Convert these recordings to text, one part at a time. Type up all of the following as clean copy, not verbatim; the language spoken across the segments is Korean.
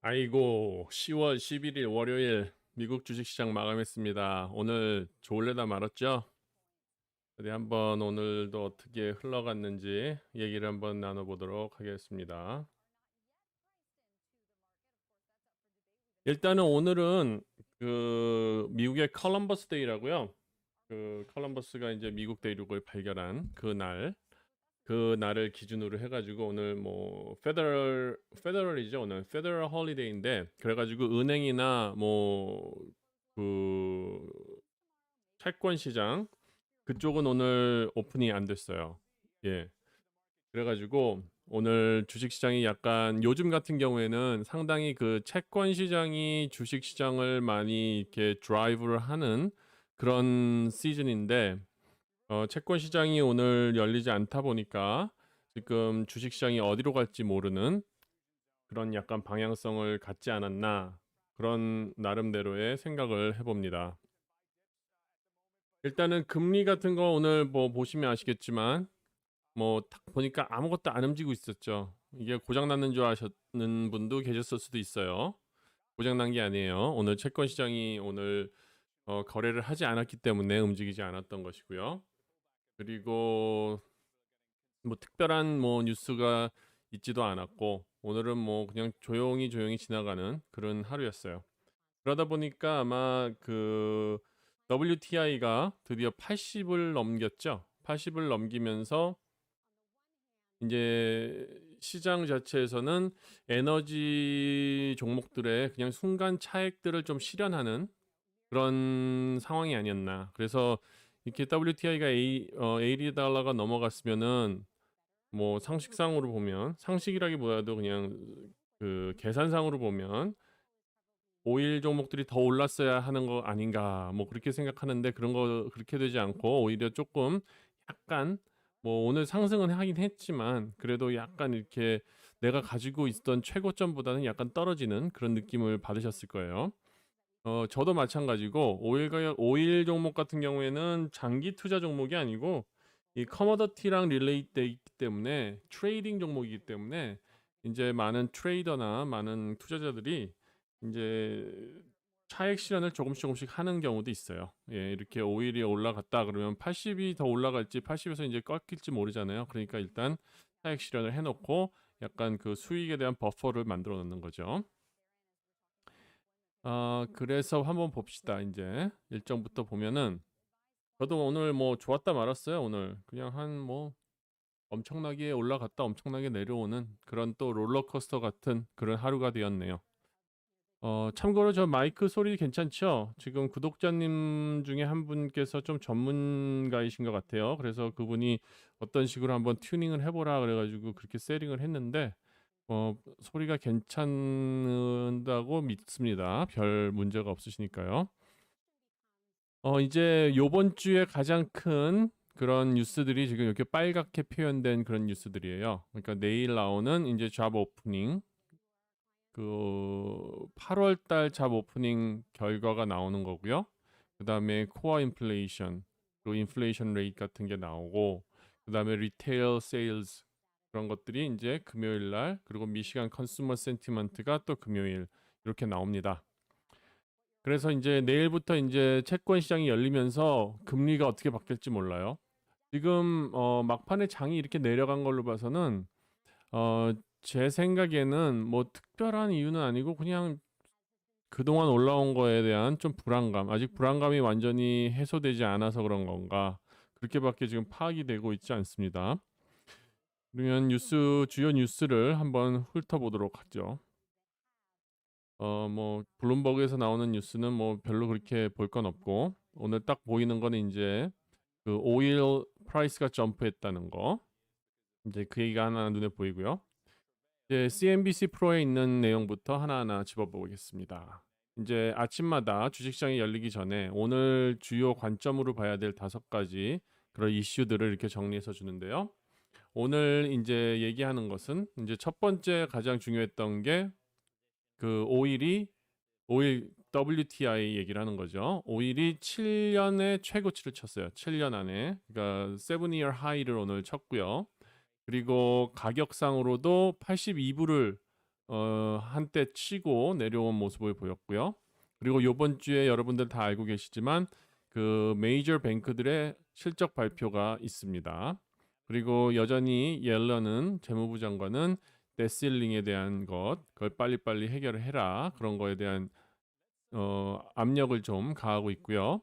아이고, 10월 11일 월요일 미국 주식시장 마감했습니다. 오늘 좋을래다 말았죠? 어디 한번 오늘도 어떻게 흘러갔는지 얘기를 한번 나눠보도록 하겠습니다. 일단은 오늘은 그 미국의 컬럼버스 데이라고요. 그 컬럼버스가 이제 미국 대륙을 발견한 그 날을 기준으로 해가지고 오늘 뭐 페더럴이죠. 오늘 페더럴 홀리데이인데 그래가지고 은행이나 뭐 그 채권 시장 그쪽은 오늘 오픈이 안 됐어요. 예. 그래가지고 오늘 주식 시장이 약간 요즘 같은 경우에는 상당히 그 채권 시장이 주식 시장을 많이 이렇게 드라이브를 하는 그런 시즌인데 채권 시장이 오늘 열리지 않다 보니까 지금 주식 시장이 어디로 갈지 모르는 그런 약간 방향성을 갖지 않았나 그런 나름대로의 생각을 해봅니다. 일단은 금리 같은 거 오늘 뭐 보시면 아시겠지만 뭐 딱 보니까 아무것도 안 움직이고 있었죠. 이게 고장 났는 줄 아셨는 분도 계셨을 수도 있어요. 고장 난 게 아니에요. 오늘 채권 시장이 오늘 거래를 하지 않았기 때문에 움직이지 않았던 것이고요. 그리고 뭐 특별한 뭐 뉴스가 있지도 않았고 오늘은 뭐 그냥 조용히 조용히 지나가는 그런 하루였어요. 그러다 보니까 아마 그 WTI가 드디어 80을 넘겼죠. 80을 넘기면서 이제 시장 자체에서는 에너지 종목들의 그냥 순간 차익들을 좀 실현하는 그런 상황이 아니었나. 그래서 이렇게 WTI가 $80가 넘어갔으면은 뭐 상식상으로 보면 상식이라기보다도 그냥 그 계산상으로 보면 오일 종목들이 더 올랐어야 하는 거 아닌가 뭐 그렇게 생각하는데 그런 거 그렇게 되지 않고 오히려 조금 약간 뭐 오늘 상승은 하긴 했지만 그래도 약간 이렇게 내가 가지고 있던 최고점보다는 약간 떨어지는 그런 느낌을 받으셨을 거예요. 저도 마찬가지고 오일 종목 같은 경우에는 장기 투자 종목이 아니고 이 커머더티랑 릴레이돼 있기 때문에 트레이딩 종목이기 때문에 이제 많은 트레이더나 많은 투자자들이 이제 차익 실현을 조금씩 하는 경우도 있어요. 예, 이렇게 오일이 올라갔다 그러면 80이 더 올라갈지 80에서 이제 꺾일지 모르잖아요. 그러니까 일단 차익 실현을 해놓고 약간 그 수익에 대한 버퍼를 만들어 놓는 거죠. 그래서 한번 봅시다. 이제 일정부터 보면은 저도 오늘 뭐 좋았다 말았어요. 오늘 그냥 한 뭐 엄청나게 올라갔다 엄청나게 내려오는 그런 또 롤러코스터 같은 그런 하루가 되었네요. 참고로 저 마이크 소리 괜찮죠? 지금 구독자님 중에 한 분께서 좀 전문가이신 것 같아요. 그래서 그분이 어떤 식으로 한번 튜닝을 해보라 그래가지고 그렇게 세팅을 했는데 소리가 괜찮다고 믿습니다. 별 문제가 없으시니까요. 이제 요번 주에 가장 큰 그런 뉴스들이 지금 이렇게 빨갛게 표현된 그런 뉴스들이에요. 그러니까 내일 나오는 이제 잡 오프닝 그 8월 달잡 오프닝 결과가 나오는 거고요. 그다음에 코어 인플레이션, 그리고 인플레이션 레이트 같은 게 나오고 그다음에 리테일 세일즈 그런 것들이 이제 금요일 날 그리고 미시간 컨슈머 센티먼트가 또 금요일 이렇게 나옵니다. 그래서 이제 내일부터 이제 채권 시장이 열리면서 금리가 어떻게 바뀔지 몰라요. 지금 막판에 장이 이렇게 내려간 걸로 봐서는 제 생각에는 뭐 특별한 이유는 아니고 그냥 그동안 올라온 거에 대한 좀 불안감, 아직 불안감이 완전히 해소되지 않아서 그런 건가 그렇게밖에 지금 파악이 되고 있지 않습니다. 그러면 주요 뉴스를 한번 훑어보도록 하죠. 뭐 블룸버그에서 나오는 뉴스는 뭐 별로 그렇게 볼 건 없고 오늘 딱 보이는 거는 이제 그 오일 프라이스가 점프했다는 거 이제 그 얘기가 하나 눈에 보이고요. 이제 CNBC 프로에 있는 내용부터 하나하나 짚어보겠습니다. 이제 아침마다 주식시장이 열리기 전에 오늘 주요 관점으로 봐야 될 5가지 그런 이슈들을 이렇게 정리해서 주는데요. 오늘 이제 얘기하는 것은 이제 첫 번째 가장 중요했던 게 그 오일 WTI 얘기를 하는 거죠. 오일이 7년의 최고치를 쳤어요. 7년 안에. 그러니까 7-year high를 오늘 쳤고요. 그리고 가격상으로도 82불을 한때 치고 내려온 모습을 보였고요. 그리고 이번 주에 여러분들 다 알고 계시지만 그 메이저 뱅크들의 실적 발표가 있습니다. 그리고 여전히 옐런은 재무부 장관은 데실링에 대한 그걸 빨리빨리 해결을 해라. 그런 거에 대한 압력을 좀 가하고 있고요.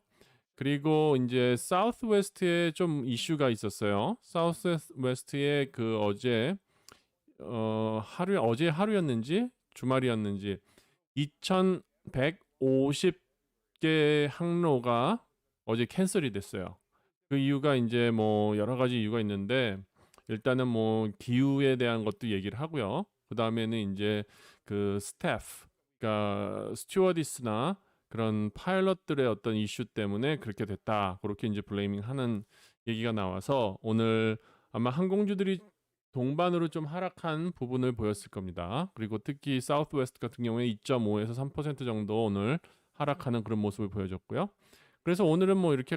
그리고 이제 사우스웨스트에 좀 이슈가 있었어요. 사우스웨스트에 그 어제 하루였는지 주말이었는지 2,150개 항로가 어제 캔슬이 됐어요. 그 이유가 이제 뭐 여러 가지 이유가 있는데 일단은 뭐 기후에 대한 것도 얘기를 하고요. 그 다음에는 이제 그 스태프, 그러니까 스튜어디스나 그런 파일럿들의 어떤 이슈 때문에 그렇게 됐다. 그렇게 이제 블레이밍하는 얘기가 나와서 오늘 아마 항공주들이 동반으로 좀 하락한 부분을 보였을 겁니다. 그리고 특히 사우스웨스트 같은 경우에 2.5에서 3% 정도 오늘 하락하는 그런 모습을 보여줬고요. 그래서 오늘은 뭐 이렇게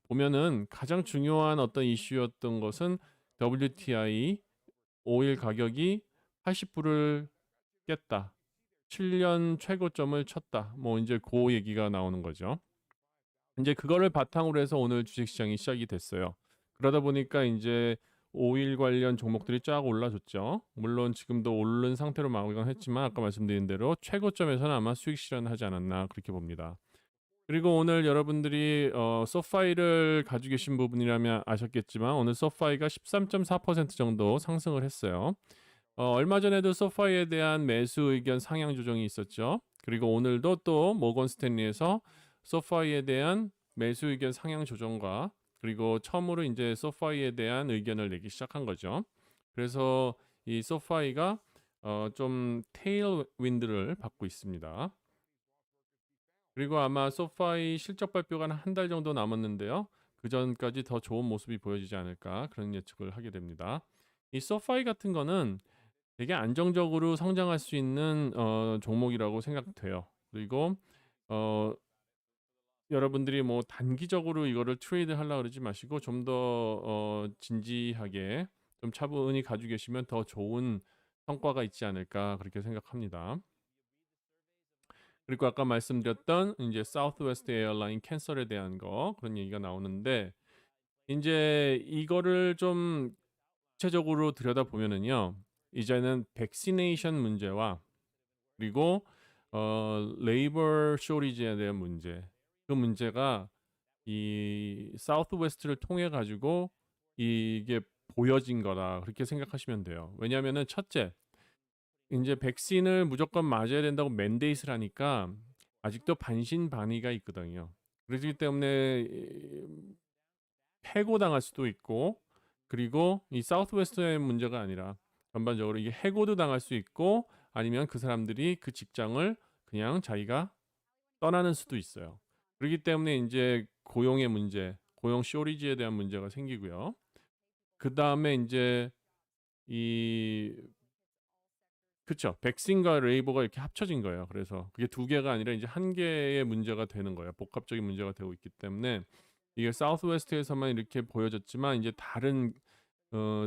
보면은 가장 중요한 어떤 이슈였던 것은 WTI 오일 가격이 80불을 깼다. 7년 최고점을 쳤다. 뭐 이제 그 얘기가 나오는 거죠. 이제 그거를 바탕으로 해서 오늘 주식시장이 시작이 됐어요. 그러다 보니까 이제 오일 관련 종목들이 쫙 올라줬죠. 물론 지금도 오른 상태로 마감했지만 아까 말씀드린 대로 최고점에서는 아마 수익 실현하지 않았나 그렇게 봅니다. 그리고 오늘 여러분들이 소파이를 가지고 계신 부분이라면 아셨겠지만 오늘 소파이가 13.4% 정도 상승을 했어요. 얼마 전에도 소파이에 대한 매수 의견 상향 조정이 있었죠. 그리고 오늘도 또 모건 스탠리에서 소파이에 대한 매수 의견 상향 조정과 그리고 처음으로 이제 소파이에 대한 의견을 내기 시작한 거죠. 그래서 이 소파이가 좀 테일 윈드를 받고 있습니다. 그리고 아마 소파이 실적 발표가 한 달 정도 남았는데요. 그 전까지 더 좋은 모습이 보여지지 않을까 그런 예측을 하게 됩니다. 이 소파이 같은 거는 되게 안정적으로 성장할 수 있는 종목이라고 생각돼요. 그리고 어, 여러분들이 뭐 단기적으로 이거를 트레이드 하려고 그러지 마시고 좀 더 진지하게 좀 차분히 가지고 계시면 더 좋은 성과가 있지 않을까 그렇게 생각합니다. 그리고 아까 말씀드렸던 이제 사우스웨스트 에어라인 캔슬에 대한 거 그런 얘기가 나오는데 이제 이거를 좀 구체적으로 들여다보면은요. 이제는 백시네이션 문제와 그리고 레이버 쇼리지에 대한 문제. 그 문제가 이 사우스웨스트를 통해 가지고 이게 보여진 거다. 그렇게 생각하시면 돼요. 왜냐하면은 첫째, 이제 백신을 무조건 맞아야 된다고 맨데이트를 하니까 아직도 반신반의가 있거든요. 그렇기 때문에 해고당할 수도 있고 그리고 이 사우스웨스트의 문제가 아니라 전반적으로 이게 해고도 당할 수 있고 아니면 그 사람들이 그 직장을 그냥 자기가 떠나는 수도 있어요. 그렇기 때문에 이제 고용의 문제, 고용 쇼리지에 대한 문제가 생기고요. 그 다음에 이제 이 그쵸. 백신과 레이버가 이렇게 합쳐진 거예요. 그래서 그게 두 개가 아니라 이제 한 개의 문제가 되는 거예요. 복합적인 문제가 되고 있기 때문에 이게 사우스웨스트에서만 이렇게 보여졌지만 이제 다른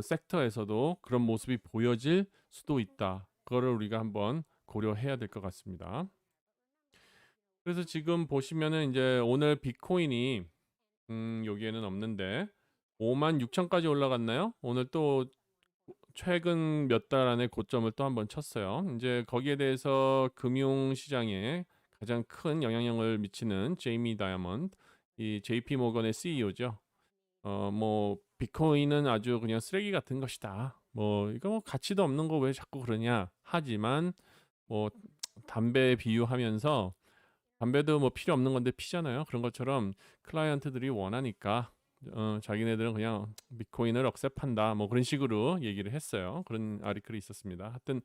섹터에서도 그런 모습이 보여질 수도 있다. 그거를 우리가 한번 고려해야 될 것 같습니다. 그래서 지금 보시면은 이제 오늘 비트코인이 여기에는 없는데 56,000까지 올라갔나요? 오늘 또 최근 몇 달 안에 고점을 또 한번 쳤어요. 이제 거기에 대해서 금융 시장에 가장 큰 영향력을 미치는 제이미 다이아몬드, 이 JP 모건의 CEO죠. 뭐 비트코인은 아주 그냥 쓰레기 같은 것이다. 뭐 이거 뭐 가치도 없는 거 왜 자꾸 그러냐. 하지만 뭐 담배 비유하면서 담배도 뭐 필요 없는 건데 피잖아요. 그런 것처럼 클라이언트들이 원하니까 자기네들은 그냥 비트코인을 억셉한다. 뭐 그런 식으로 얘기를 했어요. 그런 아리클이 있었습니다. 하여튼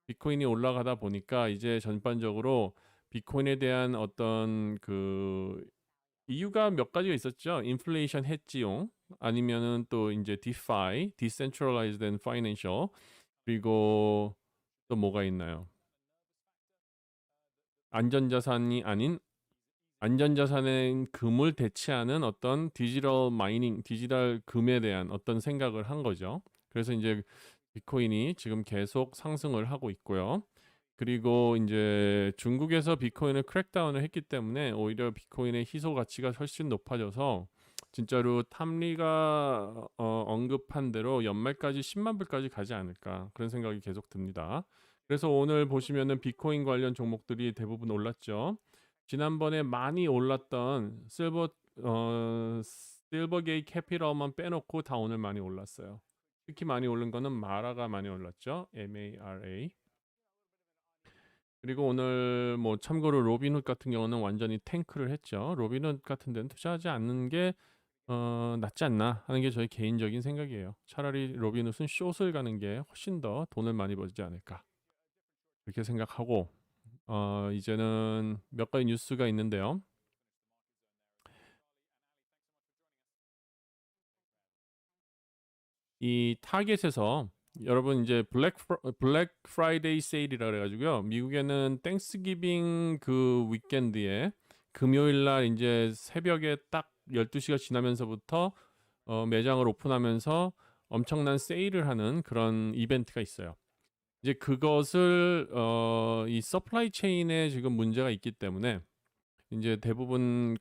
비트코인이 올라가다 보니까 이제 전반적으로 비트코인에 대한 어떤 그 이유가 몇 가지가 있었죠. 인플레이션 해지용 아니면은 또 이제 DeFi, Decentralized and Financial 그리고 또 뭐가 있나요? 안전자산이 아닌 안전자산의 금을 대체하는 어떤 디지털 마이닝, 디지털 금에 대한 어떤 생각을 한 거죠. 그래서 이제 비트코인이 지금 계속 상승을 하고 있고요. 그리고 이제 중국에서 비트코인을 크랙다운을 했기 때문에 오히려 비트코인의 희소 가치가 훨씬 높아져서 진짜로 탐리가 언급한 대로 연말까지 10만 불까지 가지 않을까 그런 생각이 계속 듭니다. 그래서 오늘 보시면은 비트코인 관련 종목들이 대부분 올랐죠. 지난번에 많이 올랐던 실버게이 캐피럴만 빼놓고 다 오늘 많이 올랐어요. 특히 많이 오른 거는 마라가 많이 올랐죠. MARA. 그리고 오늘 뭐 참고로 로빈훗 같은 경우는 완전히 탱크를 했죠. 로빈훗 같은 데는 투자하지 않는 게 낫지 않나 하는 게 저희 개인적인 생각이에요. 차라리 로빈훗은 숏을 가는 게 훨씬 더 돈을 많이 벌지 않을까 그렇게 생각하고 이제는 몇 가지 뉴스가 있는데요. 이 타겟에서 여러분 이제 블랙 프라이데이 세일이라 그래가지고요. 미국에는 땡스기빙 그 위켄드에 금요일 날 이제 새벽에 딱 12시가 지나면서부터 매장을 오픈하면서 엄청난 세일을 하는 그런 이벤트가 있어요. 이제 그것을 이 서플라이 체인에 지금 문제가 있기 때문에 이제 대부분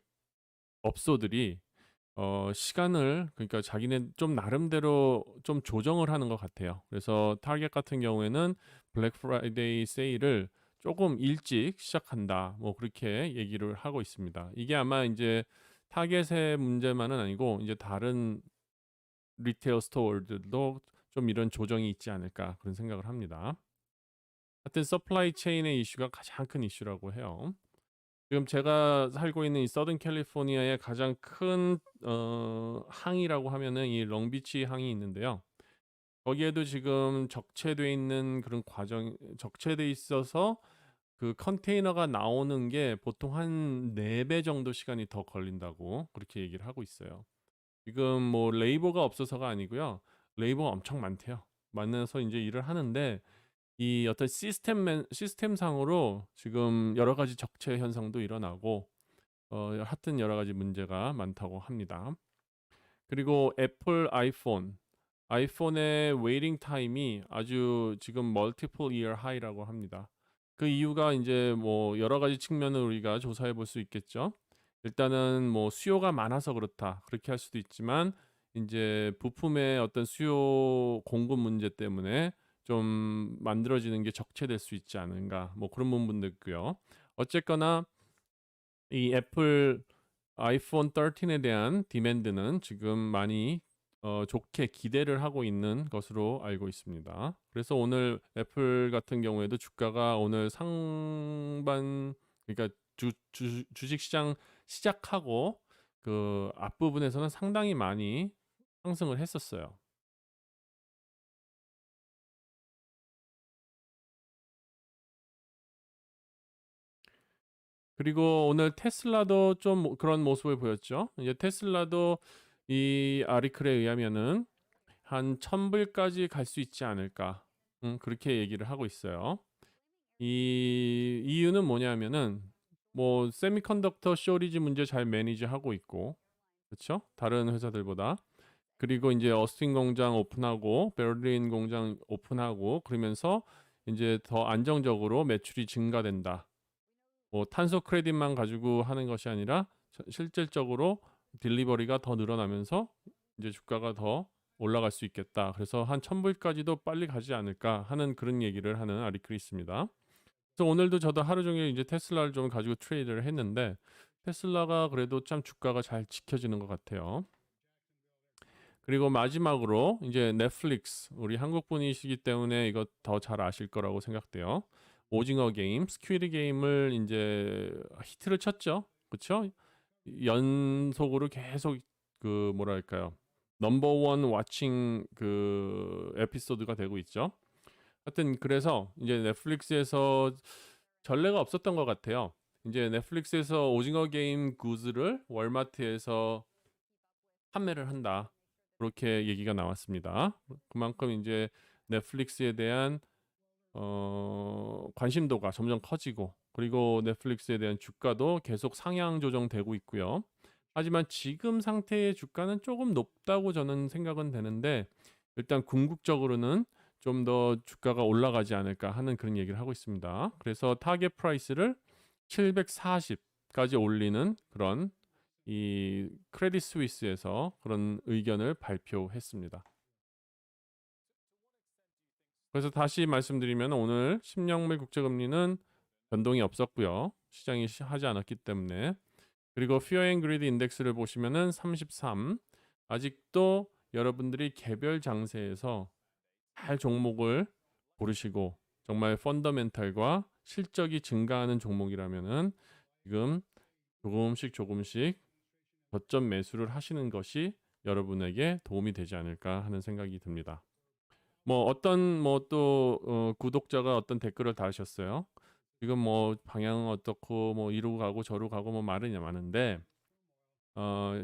업소들이 시간을 그러니까 자기네 좀 나름대로 좀 조정을 하는 것 같아요. 그래서 타겟 같은 경우에는 블랙 프라이데이 세일을 조금 일찍 시작한다. 뭐 그렇게 얘기를 하고 있습니다. 이게 아마 이제 타겟의 문제만은 아니고 이제 다른 리테일 스토어들도 좀 이런 조정이 있지 않을까 그런 생각을 합니다. 하여튼 서플라이 체인의 이슈가 가장 큰 이슈라고 해요. 지금 제가 살고 있는 이 서든 캘리포니아의 가장 큰 항이라고 하면은 이 롱비치 항이 있는데요. 거기에도 지금 적체돼 있는 그런 과정 적체돼 있어서 그 컨테이너가 나오는 게 보통 한 4배 정도 시간이 더 걸린다고 그렇게 얘기를 하고 있어요. 지금 뭐 레이버가 없어서가 아니고요. 레이버가 엄청 많대요. 많아서 이제 일을 하는데 이 어떤 시스템상으로 지금 여러 가지 적체 현상도 일어나고 하여튼 여러 가지 문제가 많다고 합니다. 그리고 애플 아이폰의 웨이팅 타임이 아주 지금 멀티플 이어 하이라고 합니다. 그 이유가 이제 뭐 여러 가지 측면을 우리가 조사해 볼 수 있겠죠. 일단은 뭐 수요가 많아서 그렇다. 그렇게 할 수도 있지만 이제 부품의 어떤 수요 공급 문제 때문에 좀 만들어지는 게 적체될 수 있지 않은가. 뭐 그런 부분도 있고요. 어쨌거나 이 애플 아이폰 13에 대한 디맨드는 지금 많이 좋게 기대를 하고 있는 것으로 알고 있습니다. 그래서 오늘 애플 같은 경우에도 주가가 오늘 상반 그러니까 주식 시장 시작하고 그 앞부분에서는 상당히 많이 상승을 했었어요. 그리고 오늘 테슬라도 좀 그런 모습을 보였죠. 이제 테슬라도 이 아리클에 의하면은 한 1000불까지 갈 수 있지 않을까. 그렇게 얘기를 하고 있어요. 이 이유는 뭐냐면은 뭐 세미컨덕터 쇼리지 문제 잘 매니지하고 있고 그렇죠? 다른 회사들보다. 그리고 이제 어스틴 공장 오픈하고 베를린 공장 오픈하고 그러면서 이제 더 안정적으로 매출이 증가된다. 뭐 탄소 크레딧만 가지고 하는 것이 아니라 실질적으로 딜리버리가 더 늘어나면서 이제 주가가 더 올라갈 수 있겠다. 그래서 한 1000불까지도 빨리 가지 않을까 하는 그런 얘기를 하는 아리클이 있습니다. 그래서 오늘도 저도 하루 종일 이제 테슬라를 좀 가지고 트레이드를 했는데 테슬라가 그래도 참 주가가 잘 지켜지는 것 같아요. 그리고 마지막으로 이제 넷플릭스 우리 한국 분이시기 때문에 이거 더 잘 아실 거라고 생각돼요. 오징어 게임, 스퀴드 게임을 이제 히트를 쳤죠. 그렇죠? 연속으로 계속 그 뭐랄까요? 넘버원 와칭 그 에피소드가 되고 있죠. 하여튼 그래서 이제 넷플릭스에서 전례가 없었던 것 같아요. 이제 넷플릭스에서 오징어 게임 굿즈를 월마트에서 판매를 한다. 그렇게 얘기가 나왔습니다. 그만큼 이제 넷플릭스에 대한 관심도가 점점 커지고 그리고 넷플릭스에 대한 주가도 계속 상향 조정되고 있고요. 하지만 지금 상태의 주가는 조금 높다고 저는 생각은 되는데 일단 궁극적으로는 좀 더 주가가 올라가지 않을까 하는 그런 얘기를 하고 있습니다. 그래서 타겟 프라이스를 740까지 올리는 그런 이 크레딧 스위스에서 그런 의견을 발표했습니다. 그래서 다시 말씀드리면 오늘 10년물 국제금리는 변동이 없었고요. 시장이 하지 않았기 때문에. 그리고 Fear and Greed 인덱스를 보시면은 33. 아직도 여러분들이 개별 장세에서 잘 종목을 고르시고 정말 펀더멘탈과 실적이 증가하는 종목이라면은 지금 조금씩 저점 매수를 하시는 것이 여러분에게 도움이 되지 않을까 하는 생각이 듭니다. 뭐 어떤 뭐 또 구독자가 어떤 댓글을 달으셨어요. 지금 뭐 방향은 어떻고 뭐 이로 가고 저로 가고 뭐 말은 많은데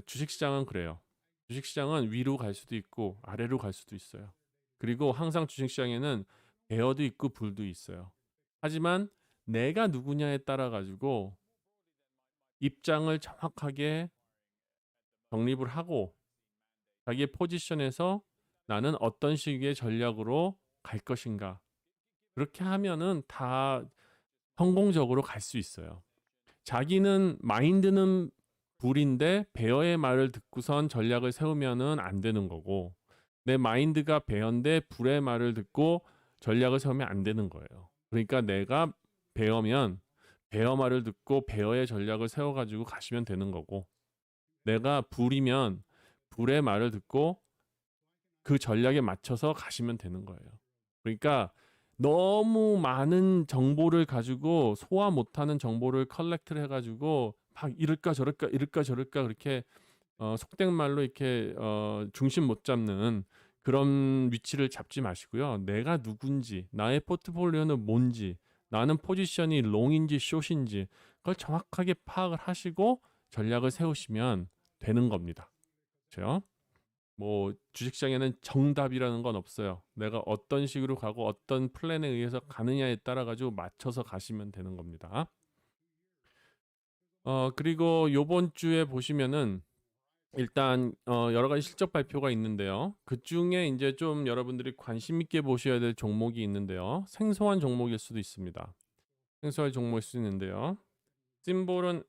주식시장은 그래요. 주식시장은 위로 갈 수도 있고 아래로 갈 수도 있어요. 그리고 항상 주식시장에는 베어도 있고 불도 있어요. 하지만 내가 누구냐에 따라 가지고 입장을 정확하게 정립을 하고 자기의 포지션에서 나는 어떤 식의 전략으로 갈 것인가. 그렇게 하면은 다 성공적으로 갈 수 있어요. 자기는 마인드는 불인데 베어의 말을 듣고선 전략을 세우면은 안 되는 거고 내 마인드가 베어인데 불의 말을 듣고 전략을 세우면 안 되는 거예요. 그러니까 내가 베어면 베어 말을 듣고 베어의 전략을 세워가지고 가시면 되는 거고 내가 불이면 불의 말을 듣고 그 전략에 맞춰서 가시면 되는 거예요. 그러니까 너무 많은 정보를 가지고 소화 못하는 정보를 컬렉트를 해가지고 막 이럴까 저럴까 그렇게 속된 말로 이렇게 중심 못 잡는 그런 위치를 잡지 마시고요. 내가 누군지, 나의 포트폴리오는 뭔지, 나는 포지션이 롱인지 숏인지 그걸 정확하게 파악을 하시고 전략을 세우시면 되는 겁니다. 그렇죠? 뭐 주식시장에는 정답이라는 건 없어요. 내가 어떤 식으로 가고 어떤 플랜에 의해서 가느냐에 따라 가지고 맞춰서 가시면 되는 겁니다. 그리고 요번 주에 보시면은 일단 여러 가지 실적 발표가 있는데요. 그 중에 이제 좀 여러분들이 관심 있게 보셔야 될 종목이 있는데요. 생소한 종목일 수도 있습니다. 생소한 종목일 수 있는데요. 심볼은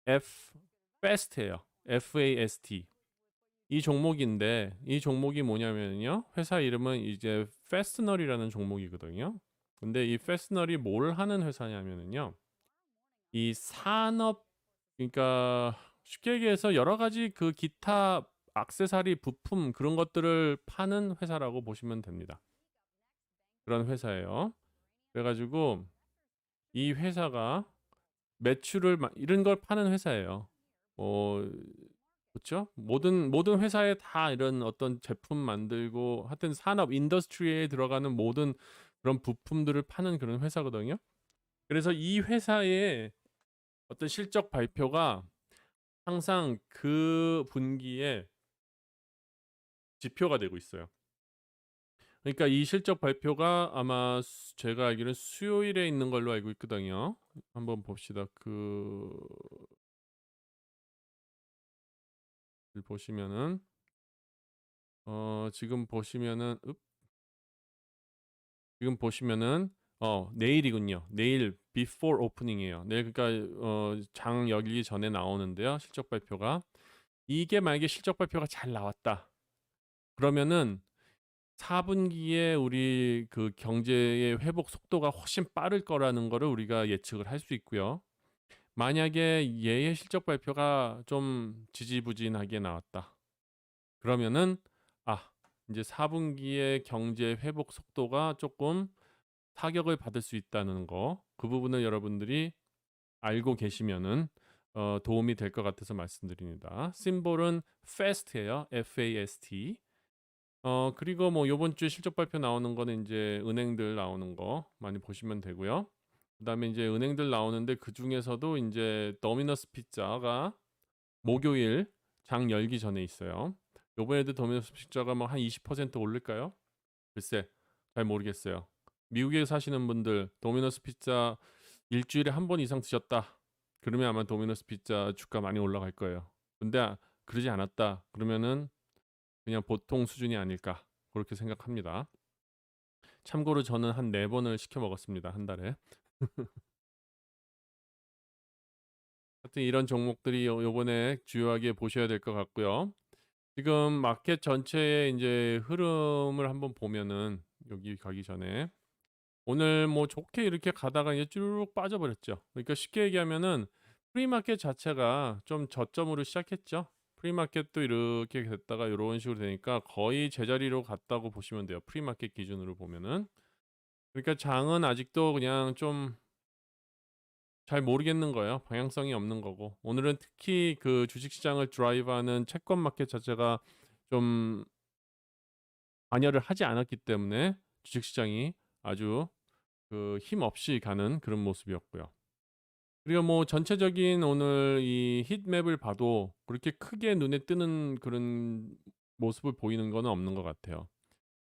FAST예요. FAST. 이 종목인데 이 종목이 뭐냐면요. 회사 이름은 이제 페스널이라는 종목이거든요. 근데 이 페스널이 뭘 하는 회사냐면요. 이 산업 그러니까 쉽게 얘기해서 여러 가지 그 기타 액세서리 부품 그런 것들을 파는 회사라고 보시면 됩니다. 그런 회사예요. 그래가지고 이 회사가 매출을 이런 걸 파는 회사예요. 그렇죠? 모든 회사에 다 이런 어떤 제품 만들고 하여튼 산업 인더스트리에 들어가는 모든 그런 부품들을 파는 그런 회사거든요. 그래서 이 회사의 어떤 실적 발표가 항상 그 분기에 지표가 되고 있어요. 그러니까 이 실적 발표가 아마 제가 알기로는 수요일에 있는 걸로 알고 있거든요. 한번 봅시다. 보시면은 지금 보시면은 내일이군요. 내일 before opening이에요. 내일 그러니까 장 열기 전에 나오는데요. 실적 발표가 이게 만약에 실적 발표가 잘 나왔다. 그러면은 4분기에 우리 그 경제의 회복 속도가 훨씬 빠를 거라는 거를 우리가 예측을 할 수 있고요. 만약에 얘의 실적 발표가 좀 지지부진하게 나왔다. 그러면은 이제 4분기의 경제 회복 속도가 조금 타격을 받을 수 있다는 거. 그 부분을 여러분들이 알고 계시면은 도움이 될 것 같아서 말씀드립니다. 심볼은 FAST예요. FAST. 그리고 뭐 요번 주에 실적 발표 나오는 거는 이제 은행들 나오는 거 많이 보시면 되고요. 그다음에 이제 은행들 나오는데 그 중에서도 이제 도미노스 피자가 목요일 장 열기 전에 있어요. 요번에도 도미노스 피자가 뭐 한 20% 오를까요? 글쎄 잘 모르겠어요. 미국에 사시는 분들 도미노스 피자 일주일에 한 번 이상 드셨다. 그러면 아마 도미노스 피자 주가 많이 올라갈 거예요. 근데 그러지 않았다. 그러면은 그냥 보통 수준이 아닐까 그렇게 생각합니다. 참고로 저는 한 4번을 시켜 먹었습니다. 한 달에. 하여튼 이런 종목들이 요번에 주요하게 보셔야 될 것 같고요. 지금 마켓 전체의 이제 흐름을 한번 보면은 여기 가기 전에 오늘 뭐 좋게 이렇게 가다가 이제 쭉 빠져버렸죠. 그러니까 쉽게 얘기하면은 프리마켓 자체가 좀 저점으로 시작했죠. 프리마켓도 이렇게 됐다가 이런 식으로 되니까 거의 제자리로 갔다고 보시면 돼요. 프리마켓 기준으로 보면은. 그러니까 장은 아직도 그냥 좀 잘 모르겠는 거예요. 방향성이 없는 거고. 오늘은 특히 그 주식시장을 드라이브하는 채권 마켓 자체가 좀 관여를 하지 않았기 때문에 주식시장이 아주 그 힘없이 가는 그런 모습이었고요. 그리고 뭐 전체적인 오늘 이 히트맵을 봐도 그렇게 크게 눈에 뜨는 그런 모습을 보이는 거는 없는 것 같아요.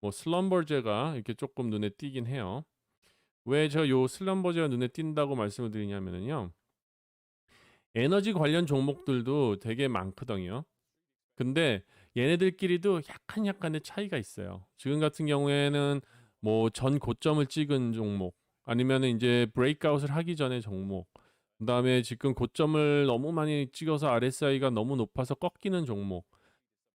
뭐 슬럼버제가 이렇게 조금 눈에 띄긴 해요. 왜 제가 요 슬럼버제가 눈에 띈다고 말씀을 드리냐면요. 에너지 관련 종목들도 되게 많거든요. 근데 얘네들끼리도 약간의 차이가 있어요. 지금 같은 경우에는 뭐 전 고점을 찍은 종목 아니면은 이제 브레이크아웃을 하기 전에 종목 그다음에 지금 고점을 너무 많이 찍어서 RSI가 너무 높아서 꺾이는 종목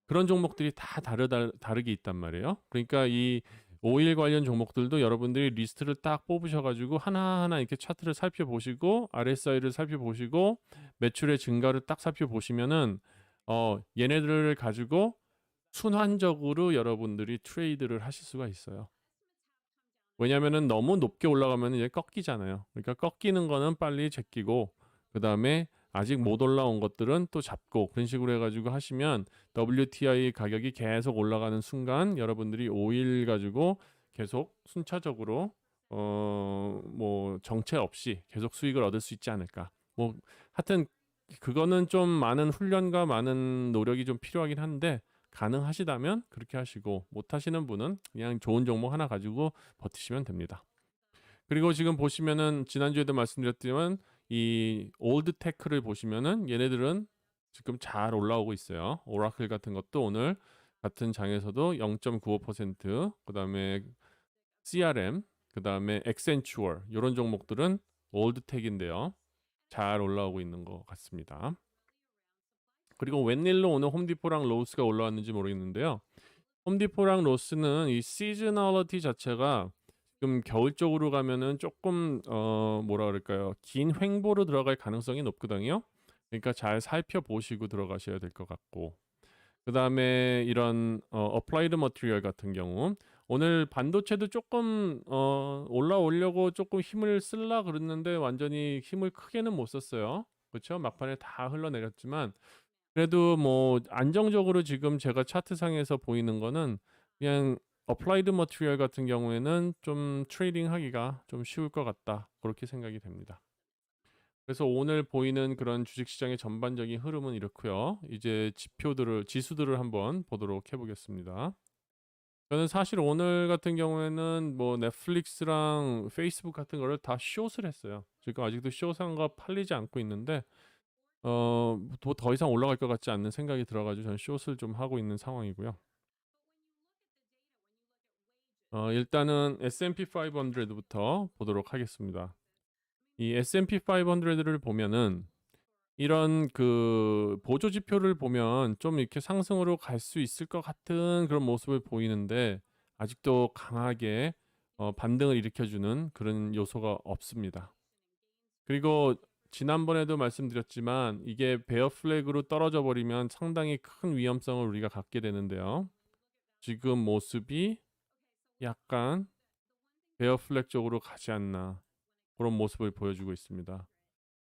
그런 종목들이 다 다르게 있단 말이에요. 그러니까 이 오일 관련 종목들도 여러분들이 리스트를 딱 뽑으셔가지고 하나하나 이렇게 차트를 살펴보시고 RSI를 살펴보시고 매출의 증가를 딱 살펴보시면은 얘네들을 가지고 순환적으로 여러분들이 트레이드를 하실 수가 있어요. 왜냐면은 너무 높게 올라가면 이제 꺾이잖아요. 그러니까 꺾이는 거는 빨리 제끼고 그다음에 아직 못 올라온 것들은 또 잡고 그런 식으로 해가지고 하시면 WTI 가격이 계속 올라가는 순간 여러분들이 오일 가지고 계속 순차적으로 뭐 정체 없이 계속 수익을 얻을 수 있지 않을까. 뭐 하여튼 그거는 좀 많은 훈련과 많은 노력이 좀 필요하긴 한데 가능하시다면 그렇게 하시고 못 하시는 분은 그냥 좋은 종목 하나 가지고 버티시면 됩니다. 그리고 지금 보시면은 지난주에도 말씀드렸지만 이 올드 테크를 보시면은 얘네들은 지금 잘 올라오고 있어요. 오라클 같은 것도 오늘 같은 장에서도 0.95%, 그다음에 CRM, 그다음에 엑센추얼 이런 종목들은 올드 테크인데요. 잘 올라오고 있는 것 같습니다. 그리고 웬일로 오늘 홈디포랑 로스가 올라왔는지 모르겠는데요. 홈디포랑 로스는 이 시즈널리티 자체가 지금 겨울 쪽으로 가면은 조금 뭐라 그럴까요? 긴 횡보로 들어갈 가능성이 높거든요. 그러니까 잘 살펴보시고 들어가셔야 될 것 같고. 그다음에 이런 어플라이드 머티리얼 같은 경우 오늘 반도체도 조금 올라오려고 조금 힘을 쓸라 그랬는데 완전히 힘을 크게는 못 썼어요. 그렇죠? 막판에 다 흘러내렸지만 그래도 뭐 안정적으로 지금 제가 차트상에서 보이는 거는 그냥 어플라이드 머티리얼 같은 경우에는 좀 트레이딩 하기가 좀 쉬울 것 같다. 그렇게 생각이 됩니다. 그래서 오늘 보이는 그런 주식시장의 전반적인 흐름은 이렇고요. 이제 지수들을 한번 보도록 해보겠습니다. 저는 사실 오늘 같은 경우에는 뭐 넷플릭스랑 페이스북 같은 거를 다 숏을 했어요. 지금 아직도 숏한 거 팔리지 않고 있는데 더 이상 올라갈 것 같지 않는 생각이 들어가지고 저는 숏을 좀 하고 있는 상황이고요. 일단은 S&P 500부터 보도록 하겠습니다. 이 S&P 500를 보면은 이런 그 보조 지표를 보면 좀 이렇게 상승으로 갈 수 있을 것 같은 그런 모습을 보이는데 아직도 강하게 반등을 일으켜주는 그런 요소가 없습니다. 그리고 지난번에도 말씀드렸지만 이게 베어 플래그로 떨어져 버리면 상당히 큰 위험성을 우리가 갖게 되는데요. 지금 모습이 약간 베어 플래그 쪽으로 가지 않나 그런 모습을 보여주고 있습니다.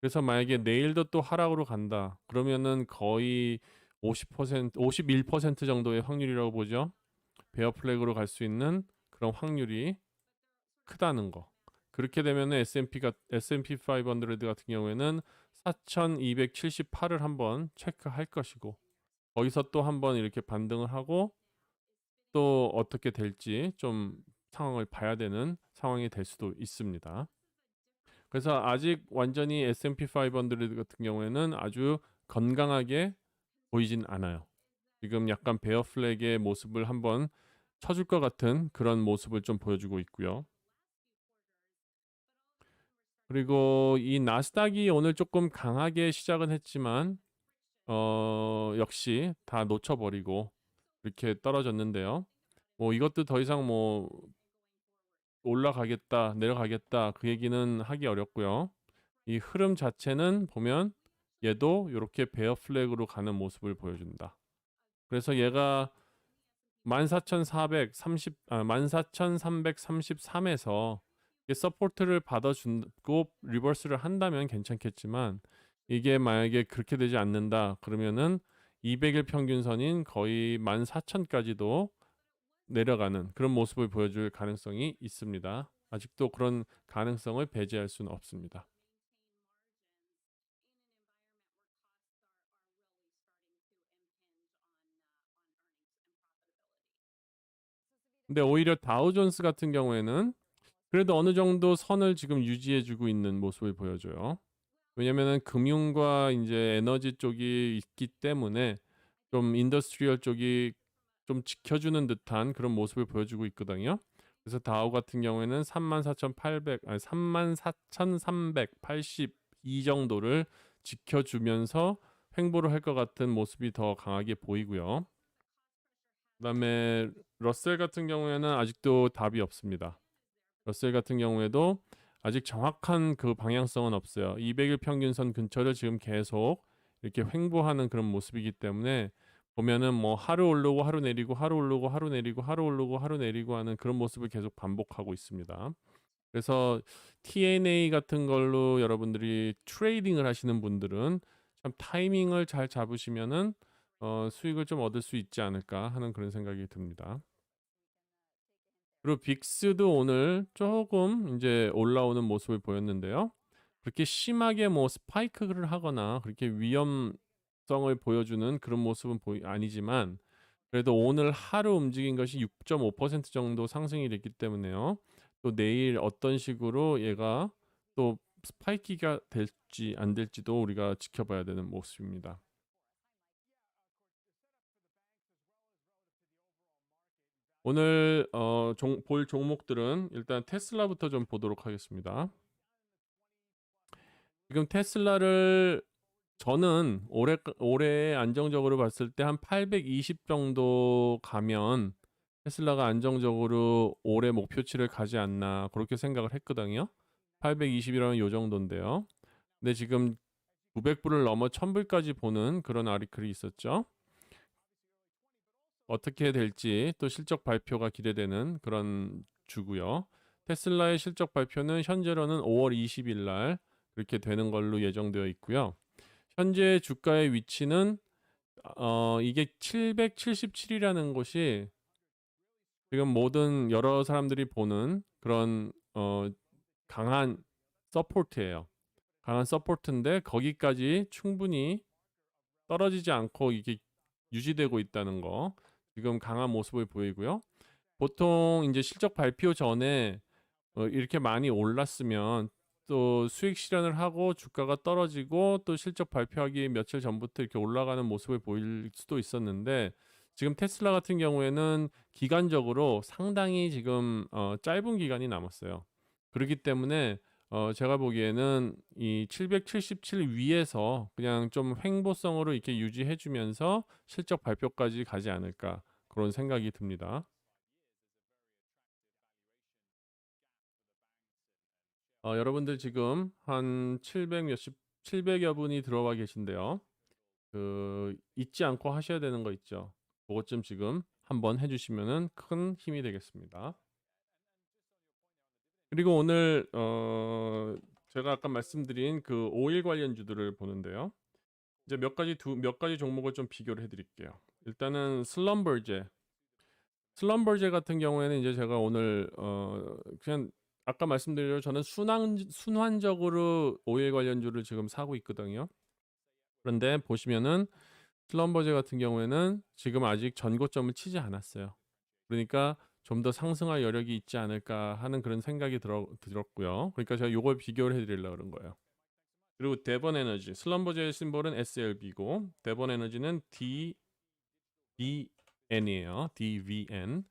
그래서 만약에 내일도 또 하락으로 간다. 그러면은 거의 50%, 51% 정도의 확률이라고 보죠. 베어 플래그로 갈 수 있는 그런 확률이 크다는 거. 그렇게 되면 S&P 500 같은 경우에는 4,278을 한번 체크할 것이고 거기서 또 한번 이렇게 반등을 하고 또 어떻게 될지 좀 상황을 봐야 되는 상황이 될 수도 있습니다. 그래서 아직 완전히 S&P 500 같은 경우에는 아주 건강하게 보이진 않아요. 지금 약간 베어 플래그의 모습을 한번 쳐줄 것 같은 그런 모습을 좀 보여주고 있고요. 그리고 이 나스닥이 오늘 조금 강하게 시작은 했지만 역시 다 놓쳐버리고 이렇게 떨어졌는데요. 뭐 이것도 더 이상 뭐 올라가겠다, 내려가겠다 그 얘기는 하기 어렵고요. 이 흐름 자체는 보면 얘도 이렇게 베어 플래그로 가는 모습을 보여준다. 그래서 얘가 14,333에서 서포트를 받아주고 리버스를 한다면 괜찮겠지만 이게 만약에 그렇게 되지 않는다 그러면은 200일 평균선인 거의 14,000까지도 내려가는 그런 모습을 보여줄 가능성이 있습니다. 아직도 그런 가능성을 배제할 수는 없습니다. 근데 오히려 다우존스 같은 경우에는 그래도 어느 정도 선을 지금 유지해주고 있는 모습을 보여줘요. 왜냐면은 금융과 이제 에너지 쪽이 있기 때문에 좀 인더스트리얼 쪽이 좀 지켜주는 듯한 그런 모습을 보여주고 있거든요. 그래서 다우 같은 경우에는 34,800 아니 34,382 정도를 지켜주면서 횡보를 할 것 같은 모습이 더 강하게 보이고요. 그다음에 러셀 같은 경우에는 아직도 답이 없습니다. 러셀 같은 경우에도 아직 정확한 그 방향성은 없어요. 200일 평균선 근처를 지금 계속 이렇게 횡보하는 그런 모습이기 때문에 보면은 뭐 하루 오르고 하루 내리고 하루 오르고 하루 내리고 하루 오르고 하루 내리고 하는 그런 모습을 계속 반복하고 있습니다. 그래서 TNA 같은 걸로 여러분들이 트레이딩을 하시는 분들은 참 타이밍을 잘 잡으시면은 수익을 좀 얻을 수 있지 않을까 하는 그런 생각이 듭니다. 그리고 빅스도 오늘 조금 이제 올라오는 모습을 보였는데요. 그렇게 심하게 뭐 스파이크를 하거나 그렇게 위험성을 보여주는 그런 모습은 아니지만 그래도 오늘 하루 움직인 것이 6.5% 정도 상승이 됐기 때문에요. 또 내일 어떤 식으로 얘가 또 스파이키가 될지 안 될지도 우리가 지켜봐야 되는 모습입니다. 오늘 볼 종목들은 일단 테슬라부터 좀 보도록 하겠습니다. 지금 테슬라를 저는 올해 안정적으로 봤을 때 한 820 정도 가면 테슬라가 안정적으로 올해 목표치를 가지 않나 그렇게 생각을 했거든요. 820이라면 요 정도인데요. 근데 지금 900불을 넘어 1000불까지 보는 그런 아리클이 있었죠. 어떻게 될지 또 실적 발표가 기대되는 그런 주고요. 테슬라의 실적 발표는 현재로는 5월 20일 날 그렇게 되는 걸로 예정되어 있고요. 현재 주가의 위치는 이게 777이라는 곳이 지금 모든 여러 사람들이 보는 그런 강한 서포트예요. 강한 서포트인데 거기까지 충분히 떨어지지 않고 이게 유지되고 있다는 거 지금 강한 모습을 보이고요. 보통 이제 실적 발표 전에 이렇게 많이 올랐으면 또 수익 실현을 하고 주가가 떨어지고 또 실적 발표하기 며칠 전부터 이렇게 올라가는 모습을 보일 수도 있었는데 지금 테슬라 같은 경우에는 기간적으로 상당히 지금 짧은 기간이 남았어요. 그렇기 때문에 제가 보기에는 이 777 위에서 그냥 좀 횡보성으로 이렇게 유지해 주면서 실적 발표까지 가지 않을까 그런 생각이 듭니다. 여러분들 지금 한 700 몇십 700여 분이 들어와 계신데요. 그 잊지 않고 하셔야 되는 거 있죠. 그것 좀 지금 한번 해주시면은 큰 힘이 되겠습니다. 그리고 오늘 제가 아까 말씀드린 그 오일 관련주들을 보는데요. 이제 몇 가지 종목을 좀 비교를 해드릴게요. 일단은 슬럼버제 같은 경우에는 이제 제가 오늘 그냥 아까 말씀드린 대로 저는 순환적으로 오일 관련주를 지금 사고 있거든요. 그런데 보시면은 슬럼버제 같은 경우에는 지금 아직 전고점을 치지 않았어요. 그러니까 좀 더 상승할 여력이 있지 않을까 하는 그런 생각이 들었고요. 그러니까 제가 요걸 비교를 해드리려고 그런 거예요. 그리고 데번 에너지, 슬럼버제의 심볼은 SLB고 데번 에너지는 DVN이에요. DVN.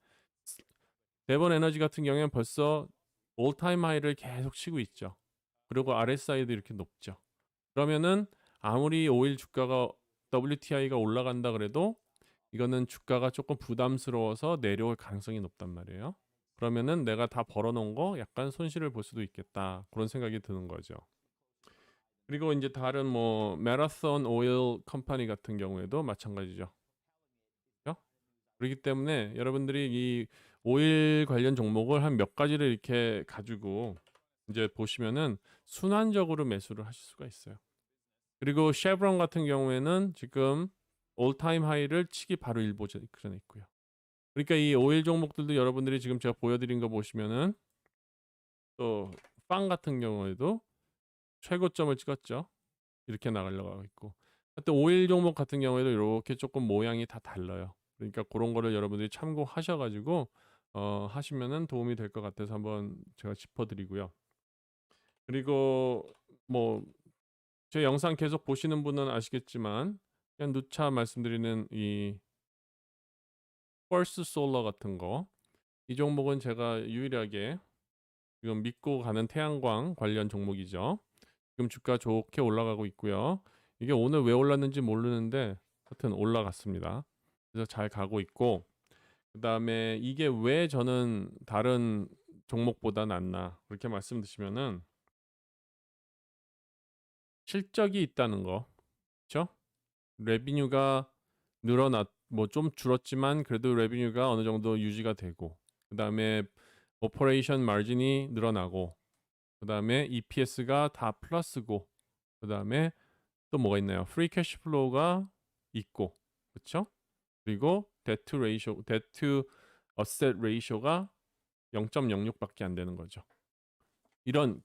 데본 에너지 같은 경우에는 벌써 올타임 하이를 계속 치고 있죠. 그리고 RSI도 이렇게 높죠. 그러면은 아무리 오일 주가가 WTI가 올라간다 그래도 이거는 주가가 조금 부담스러워서 내려올 가능성이 높단 말이에요. 그러면은 내가 다 벌어놓은 거 약간 손실을 볼 수도 있겠다. 그런 생각이 드는 거죠. 그리고 이제 다른 뭐 마라톤 오일 컴퍼니 같은 경우에도 마찬가지죠. 그죠? 그렇기 때문에 여러분들이 이 오일 관련 종목을 한 몇 가지를 이렇게 가지고 이제 보시면은 순환적으로 매수를 하실 수가 있어요. 그리고 쉐브론 같은 경우에는 지금 올타임 하이를 치기 바로 일보 전에 있고요. 그러니까 이 오일 종목들도 여러분들이 지금 제가 보여드린 거 보시면은 또 빵 같은 경우에도 최고점을 찍었죠. 이렇게 나가려고 있고. 또 오일 종목 같은 경우에도 이렇게 조금 모양이 다 달라요. 그러니까 그런 거를 여러분들이 참고하셔가지고 하시면은 도움이 될 것 같아서 한번 제가 짚어드리고요. 그리고 뭐 제 영상 계속 보시는 분은 아시겠지만 그냥 누차 말씀드리는 이 펄스 솔러 같은 거, 이 종목은 제가 유일하게 지금 믿고 가는 태양광 관련 종목이죠. 지금 주가 좋게 올라가고 있고요. 이게 오늘 왜 올랐는지 모르는데 하여튼 올라갔습니다. 그래서 잘 가고 있고, 그다음에 이게 왜 저는 다른 종목보다 낫나 그렇게 말씀 드시면은 실적이 있다는 거. 그렇죠? 레비뉴가 늘어났 뭐 좀 줄었지만 그래도 레비뉴가 어느 정도 유지가 되고, 그다음에 오퍼레이션 마진이 늘어나고, 그다음에 EPS가 다 플러스고, 그다음에 또 뭐가 있나요? 프리 캐시 플로우가 있고, 그렇죠? 그리고 데트 어셋 레이쇼가 0.06밖에 안 되는 거죠. 이런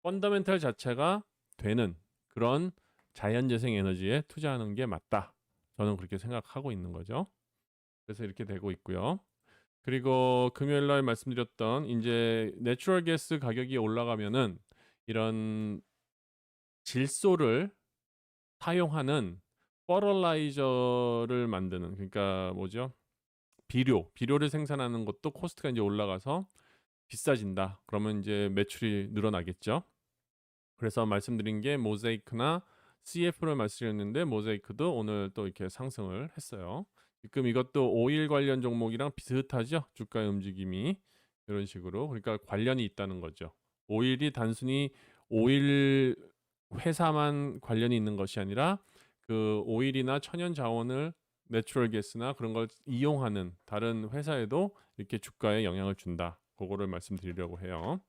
펀더멘탈 자체가 되는 그런 자연재생 에너지에 투자하는 게 맞다. 저는 그렇게 생각하고 있는 거죠. 그래서 이렇게 되고 있고요. 그리고 금요일 날 말씀드렸던 이제 내추럴 가스 가격이 올라가면은 이런 질소를 사용하는 퍼럴라이저를 만드는, 그러니까 뭐죠? 비료를 생산하는 것도 코스트가 이제 올라가서 비싸진다. 그러면 이제 매출이 늘어나겠죠. 그래서 말씀드린 게 모자이크나 CF를 말씀드렸는데 모자이크도 오늘 또 이렇게 상승을 했어요. 지금 이것도 오일 관련 종목이랑 비슷하죠. 주가의 움직임이 이런 식으로. 그러니까 관련이 있다는 거죠. 오일이 단순히 오일 회사만 관련이 있는 것이 아니라 그 오일이나 천연 자원을 내추럴 가스나 그런 걸 이용하는 다른 회사에도 이렇게 주가에 영향을 준다. 그거를 말씀드리려고 해요.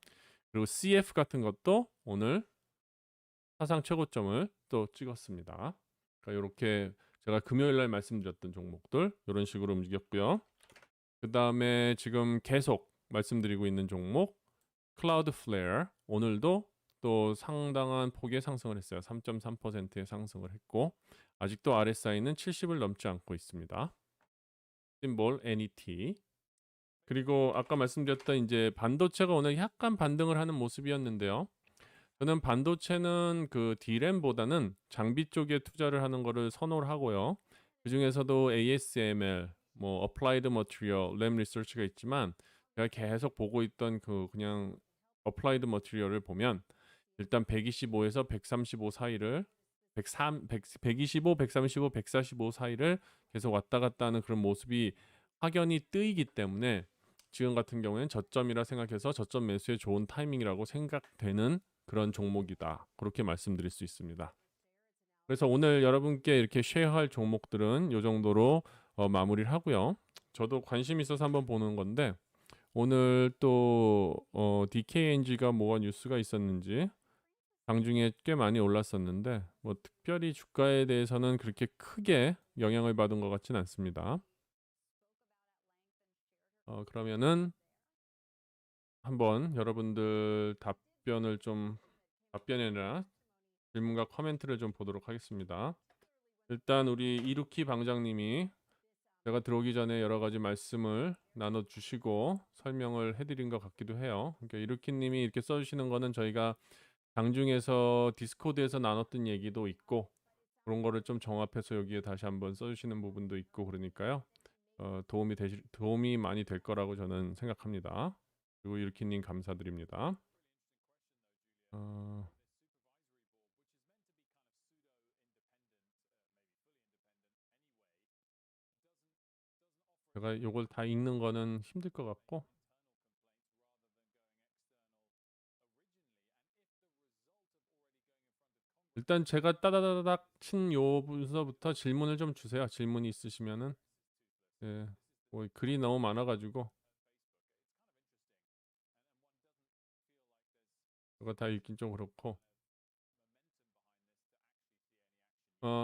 그리고 CF 같은 것도 오늘 사상 최고점을 또 찍었습니다. 그러니까 이렇게 제가 금요일 날 말씀드렸던 종목들 이런 식으로 움직였고요. 그 다음에 지금 계속 말씀드리고 있는 종목 클라우드 플레어, 오늘도 또 상당한 폭의 상승을 했어요. 3.3%의 상승을 했고 아직도 RSI는 70을 넘지 않고 있습니다. 심볼 NET. 그리고 아까 말씀드렸던 이제 반도체가 오늘 약간 반등을 하는 모습이었는데요. 저는 반도체는 그 D램보다는 장비 쪽에 투자를 하는 거를 선호를 하고요. 그 중에서도 ASML, 뭐 Applied Material, Lam Research가 있지만 제가 계속 보고 있던 그 그냥 Applied Material을 보면 일단 125에서 135 사이를 125, 135, 145 사이를 계속 왔다 갔다 하는 그런 모습이 확연히 뜨이기 때문에 지금 같은 경우에는 저점이라 생각해서 저점 매수에 좋은 타이밍이라고 생각되는 그런 종목이다. 그렇게 말씀드릴 수 있습니다. 그래서 오늘 여러분께 이렇게 쉐어할 종목들은 이 정도로 마무리를 하고요. 저도 관심 있어서 한번 보는 건데 오늘 또 DKNG가 뭐가 뉴스가 있었는지 장중에 꽤 많이 올랐었는데 뭐 특별히 주가에 대해서는 그렇게 크게 영향을 받은 것 같지는 않습니다. 그러면은 한번 여러분들 답변이 아니라 질문과 코멘트를 좀 보도록 하겠습니다. 일단 우리 이루키 방장님이 제가 들어오기 전에 여러 가지 말씀을 나눠주시고 설명을 해드린 것 같기도 해요. 그러니까 이루키님이 이렇게 써주시는 거는 저희가 장중에서 디스코드에서 나눴던 얘기도 있고 그런 거를 좀 정합해서 여기에 다시 한번 써주시는 부분도 있고 그러니까요. 도움이 많이 될 거라고 저는 생각합니다. 그리고 유리키님 감사드립니다. 어, 제가 요걸 다 읽는 거는 힘들 것 같고 일단 제가 따다다닥 친 요 문서부터 질문을 좀 주세요. 질문이 있으시면은. 예. 뭐 글이 너무 많아가지고 그거 다 읽긴 좀 그렇고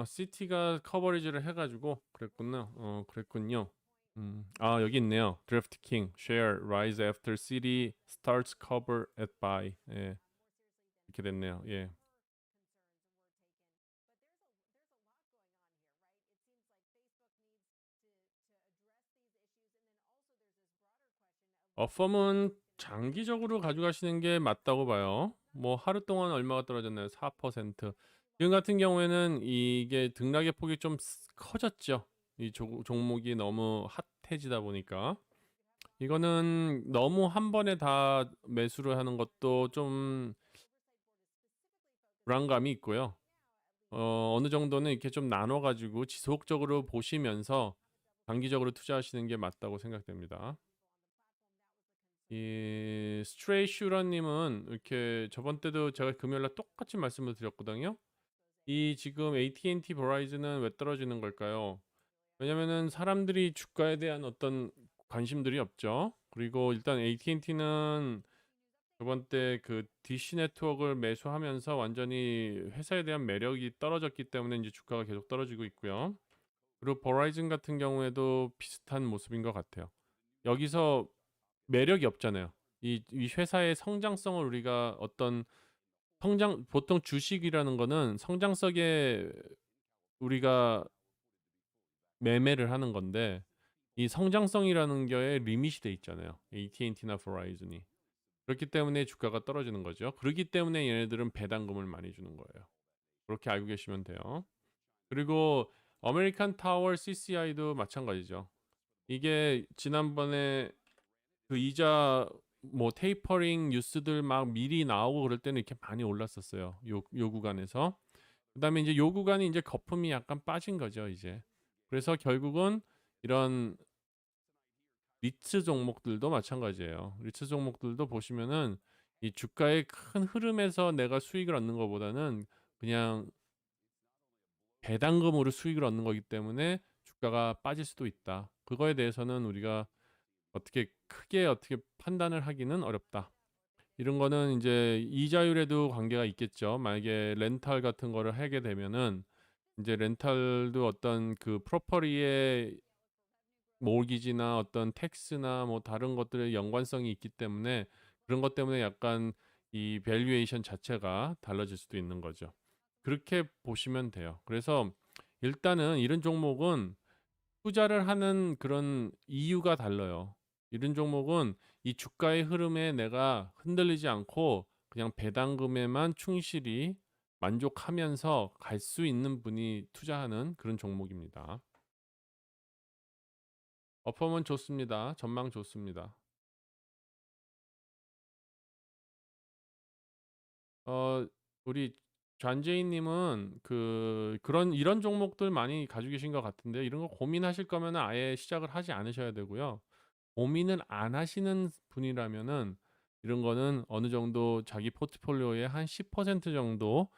CT가 커버리지를 해가지고 그랬구나. 그랬군요. 아 여기 있네요. 드래프트 킹 share rise after city starts cover at buy. 예. 이렇게 됐네요. 예. 어펌은 장기적으로 가져가시는 게 맞다고 봐요. 뭐 하루 동안 얼마가 떨어졌나요? 4%. 지금 같은 경우에는 이게 등락의 폭이 좀 커졌죠. 이 종목이 너무 핫해지다 보니까 이거는 너무 한 번에 다 매수를 하는 것도 좀 불안감이 있고요. 어느 정도는 이렇게 좀 나눠 가지고 지속적으로 보시면서 장기적으로 투자하시는 게 맞다고 생각됩니다. 이 스트레이 슈러님은 이렇게 저번 때도 제가 금요일 날 똑같이 말씀을 드렸거든요. 이 지금 AT&T 버라이즌은 왜 떨어지는 걸까요? 왜냐면은 사람들이 주가에 대한 어떤 관심들이 없죠. 그리고 일단 AT&T는 저번 때 그 DC 네트워크를 매수하면서 완전히 회사에 대한 매력이 떨어졌기 때문에 이제 주가가 계속 떨어지고 있고요. 그리고 버라이즌 같은 경우에도 비슷한 모습인 것 같아요. 여기서 매력이 없잖아요. 이 회사의 성장성을 우리가 어떤 보통 주식이라는 거는 성장성에 우리가 매매를 하는 건데 이 성장성이라는 게 리밋이 돼 있잖아요. AT&T나 버라이즌이. 그렇기 때문에 주가가 떨어지는 거죠. 그렇기 때문에 얘네들은 배당금을 많이 주는 거예요. 그렇게 알고 계시면 돼요. 그리고 아메리칸 타워 CCI도 마찬가지죠. 이게 지난번에 그 이자 뭐 테이퍼링 뉴스들 막 미리 나오고 그럴 때는 이렇게 많이 올랐었어요. 요 구간에서. 그다음에 이제 요 구간이 이제 거품이 약간 빠진 거죠, 이제. 그래서 결국은 이런 리츠 종목들도 마찬가지예요. 리츠 종목들도 보시면은 이 주가의 큰 흐름에서 내가 수익을 얻는 것보다는 그냥 배당금으로 수익을 얻는 거기 때문에 주가가 빠질 수도 있다. 그거에 대해서는 우리가 어떻게 크게 어떻게 판단을 하기는 어렵다. 이런 거는 이제 이자율에도 관계가 있겠죠. 만약에 렌탈 같은 거를 하게 되면은 이제 렌탈도 어떤 그 프로퍼리의 모기지나 어떤 텍스나 뭐 다른 것들의 연관성이 있기 때문에 그런 것 때문에 약간 이 밸류에이션 자체가 달라질 수도 있는 거죠. 그렇게 보시면 돼요. 그래서 일단은 이런 종목은 투자를 하는 그런 이유가 달라요. 이런 종목은 이 주가의 흐름에 내가 흔들리지 않고 그냥 배당금에만 충실히 만족하면서 갈 수 있는 분이 투자하는 그런 종목입니다. 어퍼먼 좋습니다. 전망 좋습니다. 어, 우리 잔제이님은 그런 이런 종목들 많이 가지고 계신 것 같은데 이런 거 고민하실 거면 아예 시작을 하지 않으셔야 되고요. 고민을 안 하시는 분이라면은 이런 거는 어느 정도 자기 포트폴리오의 한 10% 정도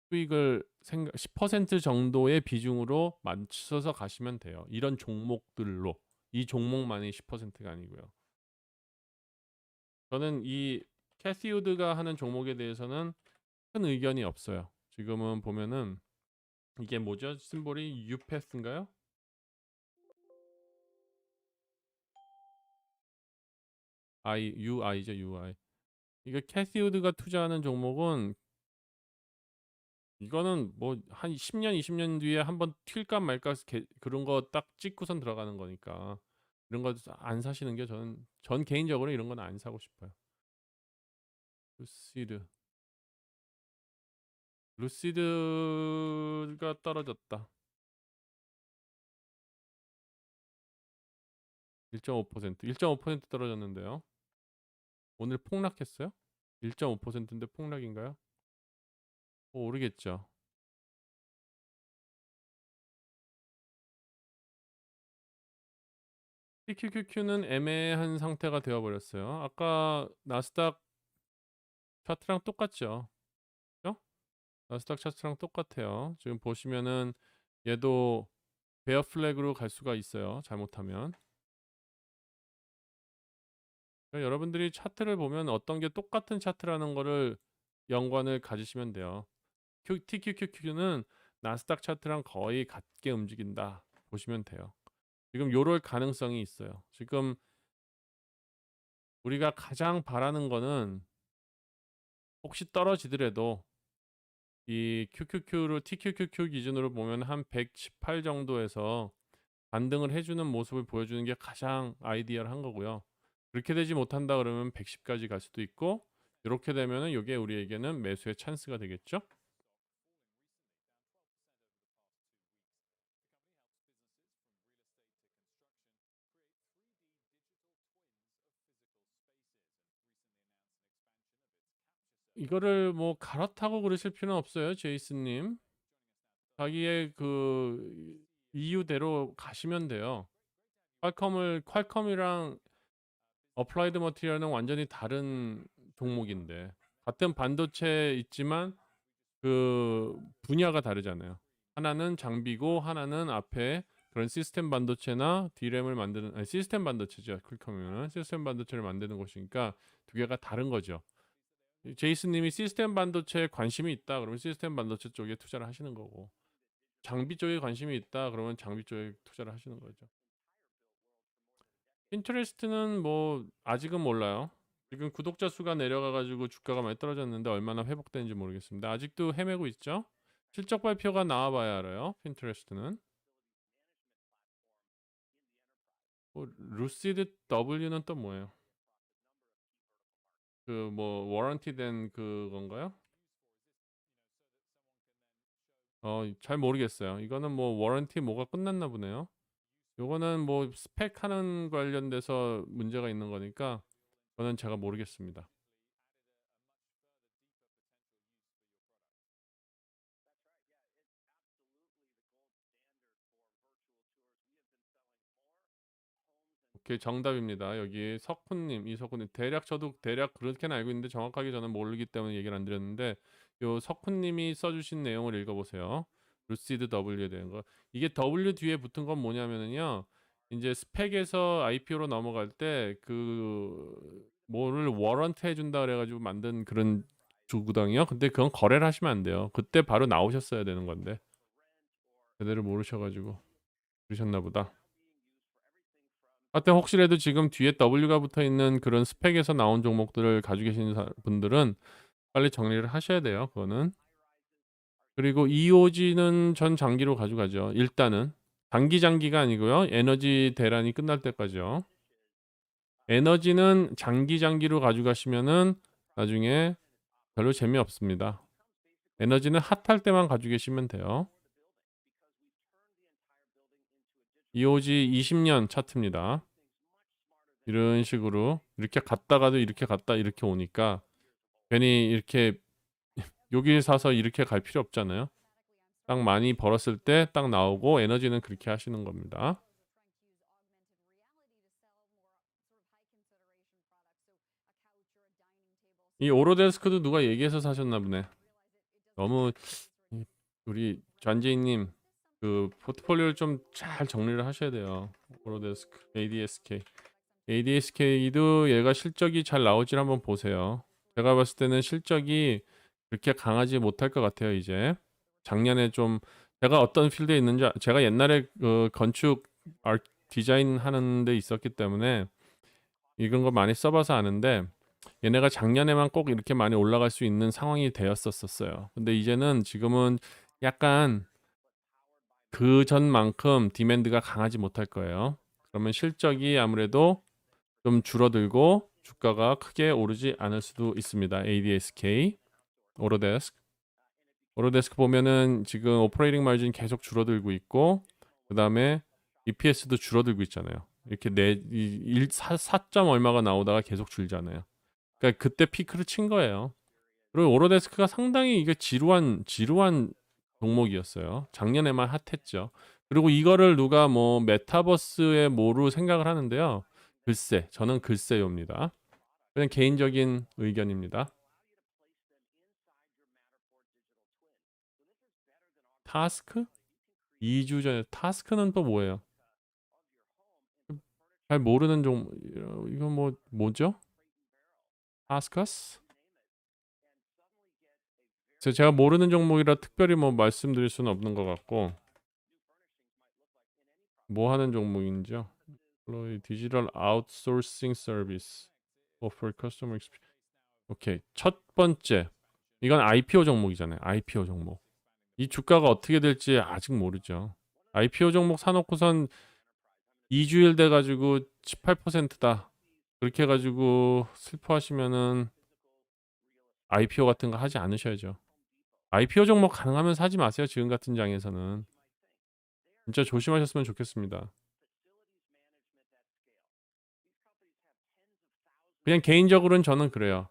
수익을 10% 정도의 비중으로 맞춰서 가시면 돼요. 이런 종목들로. 이 종목만이 10%가 아니고요. 저는 이 캐시 우드가 하는 종목에 대해서는 큰 의견이 없어요. 지금은 보면은 이게 뭐죠? 심볼이 UPS인가요? UI죠, UI. 이게 캐시 우드가 투자하는 종목은 이거는 뭐 한 10년, 20년 뒤에 한번 튈까 말까 그런 거 딱 찍고선 들어가는 거니까 이런 거 안 사시는 게 전 개인적으로 이런 건 안 사고 싶어요. 루시드. 루시드가 떨어졌다. 1.5%, 1.5% 떨어졌는데요. 오늘 폭락했어요? 1.5%인데 폭락인가요? 오르겠죠. TQQQ는 애매한 상태가 되어버렸어요. 아까 나스닥 차트랑 똑같죠. 그죠? 나스닥 차트랑 똑같아요. 지금 보시면은 얘도 베어 플래그로 갈 수가 있어요. 잘못하면. 그러니까 여러분들이 차트를 보면 어떤 게 똑같은 차트라는 거를 연관을 가지시면 돼요. TQQQ는 나스닥 차트랑 거의 같게 움직인다 보시면 돼요. 지금 요럴 가능성이 있어요. 지금 우리가 가장 바라는 거는 혹시 떨어지더라도 이 QQQ로 TQQQ 기준으로 보면 한 118 정도에서 반등을 해주는 모습을 보여주는 게 가장 아이디얼한 거고요. 그렇게 되지 못한다 그러면 110까지 갈 수도 있고 이렇게 되면은 이게 우리에게는 매수의 찬스가 되겠죠. 이거를 뭐 갈아타고 그러실 필요는 없어요, 제이슨님. 자기의 그 이유대로 가시면 돼요. 퀄컴이랑 어플라이드 머티리얼은 완전히 다른 종목인데 같은 반도체 있지만 그 분야가 다르잖아요. 하나는 장비고 하나는 앞에 그런 시스템 반도체나 D램을 만드는 시스템 반도체죠. 퀄컴이면 시스템 반도체를 만드는 곳이니까 두 개가 다른 거죠. 제이슨님이 시스템 반도체에 관심이 있다 그러면 시스템 반도체 쪽에 투자를 하시는 거고 장비 쪽에 관심이 있다 그러면 장비 쪽에 투자를 하시는 거죠. 핀트레스트는 뭐 아직은 몰라요. 지금 구독자 수가 내려가가지고 주가가 많이 떨어졌는데 얼마나 회복되는지 모르겠습니다. 아직도 헤매고 있죠. 실적 발표가 나와봐야 알아요. 핀트레스트는 루시드 W는 또 뭐예요? 그 뭐 워런티된 그건가요? 잘 모르겠어요. 이거는 뭐 워런티 뭐가 끝났나 보네요. 요거는 뭐 스펙 하는 관련돼서 문제가 있는 거니까 그거는 제가 모르겠습니다. 오케이, 정답입니다. 여기 석훈님, 이석훈님 대략 저도 대략 그렇게는 알고 있는데 정확하게 저는 모르기 때문에 얘기를 안 드렸는데 요 석훈님이 써주신 내용을 읽어보세요. 루시드 W에 대한 거. 이게 W 뒤에 붙은 건 뭐냐면은요. 이제 스펙에서 IPO로 넘어갈 때 그 뭐를 워런트 해준다 그래가지고 만든 그런 주구덩이요. 근데 그건 거래를 하시면 안 돼요. 그때 바로 나오셨어야 되는 건데 제대로 모르셔가지고 그러셨나 보다. 하여튼 혹시라도 지금 뒤에 W가 붙어 있는 그런 스펙에서 나온 종목들을 가지고 계시는 분들은 빨리 정리를 하셔야 돼요. 그거는. 그리고 EOG는 전 장기로 가져가죠. 일단은 장기가 아니고요. 에너지 대란이 끝날 때까지요. 에너지는 장기로 가져가시면은 나중에 별로 재미없습니다. 에너지는 핫할 때만 가지고 계시면 돼요. EOG 20년 차트입니다. 이런 식으로 이렇게 갔다가도 이렇게 갔다 이렇게 오니까 괜히 이렇게 여기 사서 이렇게 갈 필요 없잖아요. 딱 많이 벌었을 때 딱 나오고 에너지는 그렇게 하시는 겁니다. 이 오로데스크도 누가 얘기해서 사셨나 보네. 너무 우리 잔재이님 그 포트폴리오를 좀 잘 정리를 하셔야 돼요. 오로데스크, ADSK. ADSK도 얘가 실적이 잘 나올지 한번 보세요. 제가 봤을 때는 실적이 그렇게 강하지 못할 것 같아요. 이제 작년에 좀 제가 어떤 필드에 있는지 제가 옛날에 그 건축 디자인 하는 데 있었기 때문에 이런 거 많이 써봐서 아는데 얘네가 작년에만 꼭 이렇게 많이 올라갈 수 있는 상황이 되었었어요. 근데 이제는 지금은 약간 그 전만큼 디맨드가 강하지 못할 거예요. 그러면 실적이 아무래도 좀 줄어들고 주가가 크게 오르지 않을 수도 있습니다. ADSK, 오로데스크. 오로데스크 보면은 지금 오퍼레이팅 마진 계속 줄어들고 있고 그다음에 EPS도 줄어들고 있잖아요. 이렇게 4점 얼마가 나오다가 계속 줄잖아요. 그러니까 그때 피크를 친 거예요. 그리고 오로데스크가 상당히 이게 지루한 종목이었어요. 작년에만 핫했죠. 그리고 이거를 누가 뭐 메타버스의 뭐로 생각을 하는데요. 글쎄, 저는 글쎄요입니다. 그냥 개인적인 의견입니다. 타스크? 2주 전에 타스크는 또 뭐예요? 잘 모르는 이거 뭐죠? 타스커스? 제가 모르는 종목이라 특별히 뭐 말씀드릴 수는 없는 것 같고, 뭐 하는 종목인지요? 디지털 아웃소싱 서비스 offer customer experience. 오케이. 첫 번째. 이건 IPO 종목이잖아요. IPO 종목. 이 주가가 어떻게 될지 아직 모르죠. IPO 종목 사놓고선 2주일 돼가지고 18%다. 그렇게 해가지고 슬퍼하시면은 IPO 같은 거 하지 않으셔야죠. IPO 종목 가능하면 사지 마세요. 지금 같은 장에서는. 진짜 조심하셨으면 좋겠습니다. 그냥 개인적으로는 저는 그래요.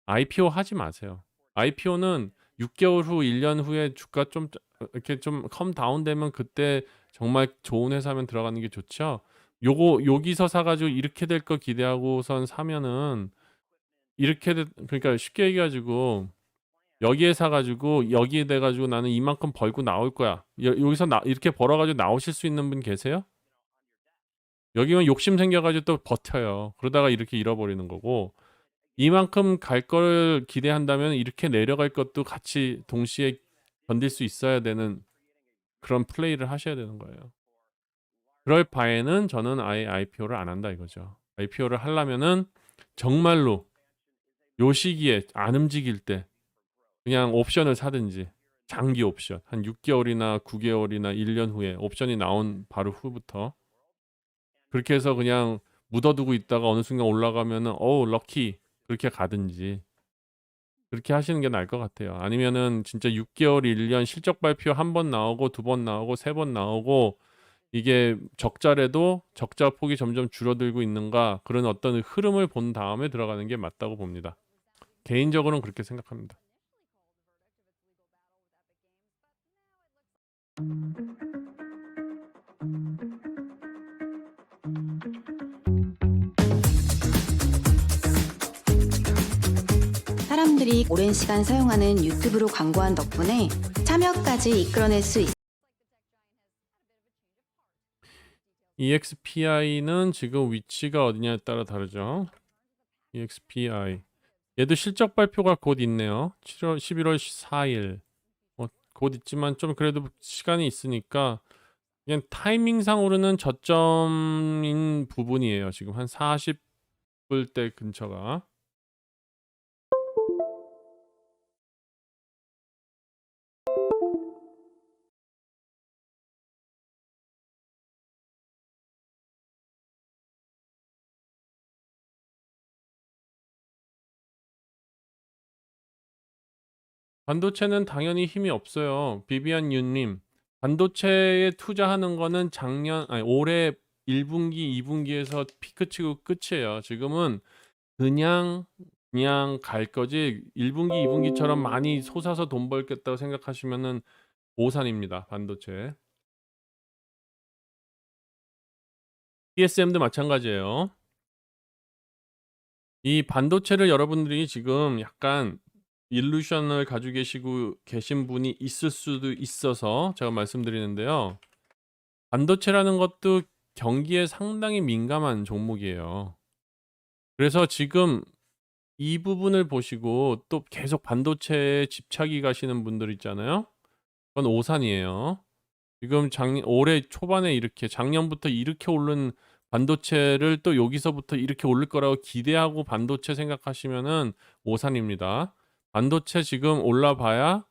IPO 하지 마세요. IPO는 6개월 후, 1년 후에 주가 좀 이렇게 좀 컴다운 되면 그때 정말 좋은 회사면 들어가는 게 좋죠. 여기서 사가지고 이렇게 될 거 기대하고선 사면은 그러니까 쉽게 얘기해가지고 여기에 사가지고 여기에 돼가지고 나는 이만큼 벌고 나올 거야. 여기서 이렇게 벌어가지고 나오실 수 있는 분 계세요? 여기면 욕심 생겨가지고 또 버텨요. 그러다가 이렇게 잃어버리는 거고 이만큼 갈 걸 기대한다면 이렇게 내려갈 것도 같이 동시에 견딜 수 있어야 되는 그런 플레이를 하셔야 되는 거예요. 그럴 바에는 저는 아예 IPO를 안 한다 이거죠. IPO를 하려면은 정말로 요 시기에 안 움직일 때 그냥 옵션을 사든지 장기 옵션 한 6개월이나 9개월이나 1년 후에 옵션이 나온 바로 후부터 그렇게 해서 그냥 묻어두고 있다가 어느 순간 올라가면은 럭키 그렇게 가든지 그렇게 하시는 게 나을 것 같아요. 아니면은 진짜 6개월, 1년 실적 발표 한 번 나오고 두 번 나오고 세 번 나오고 이게 적자래도 적자 폭이 점점 줄어들고 있는가 그런 어떤 흐름을 본 다음에 들어가는 게 맞다고 봅니다. 개인적으로는 그렇게 생각합니다. 사람들이 오랜 시간 사용하는 유튜브로 광고한 덕분에 참여까지 이끌어낼 수 있습니다. EXPI는 지금 위치가 어디냐에 따라 다르죠. EXPI 얘도 실적 발표가 곧 있네요. 11월 4일 곧 있지만 좀 그래도 시간이 있으니까 그냥 타이밍상으로는 저점인 부분이에요. 지금 한 40불대 근처가. 반도체는 당연히 힘이 없어요. 비비안 윤님. 반도체에 투자하는 거는 올해 1분기, 2분기에서 피크 치고 끝이에요. 지금은 그냥 갈 거지 1분기, 2분기처럼 많이 솟아서 돈 벌겠다고 생각하시면은 오산입니다. 반도체. TSM도 마찬가지예요. 이 반도체를 여러분들이 지금 약간 일루션을 가지고 계신 분이 있을 수도 있어서 제가 말씀드리는데요. 반도체라는 것도 경기에 상당히 민감한 종목이에요. 그래서 지금 이 부분을 보시고 또 계속 반도체에 집착이 가시는 분들 있잖아요. 그건 오산이에요. 지금 올해 초반에 이렇게 작년부터 이렇게 오른 반도체를 또 여기서부터 이렇게 오를 거라고 기대하고 반도체 생각하시면은 오산입니다. 반도체 지금 올라봐야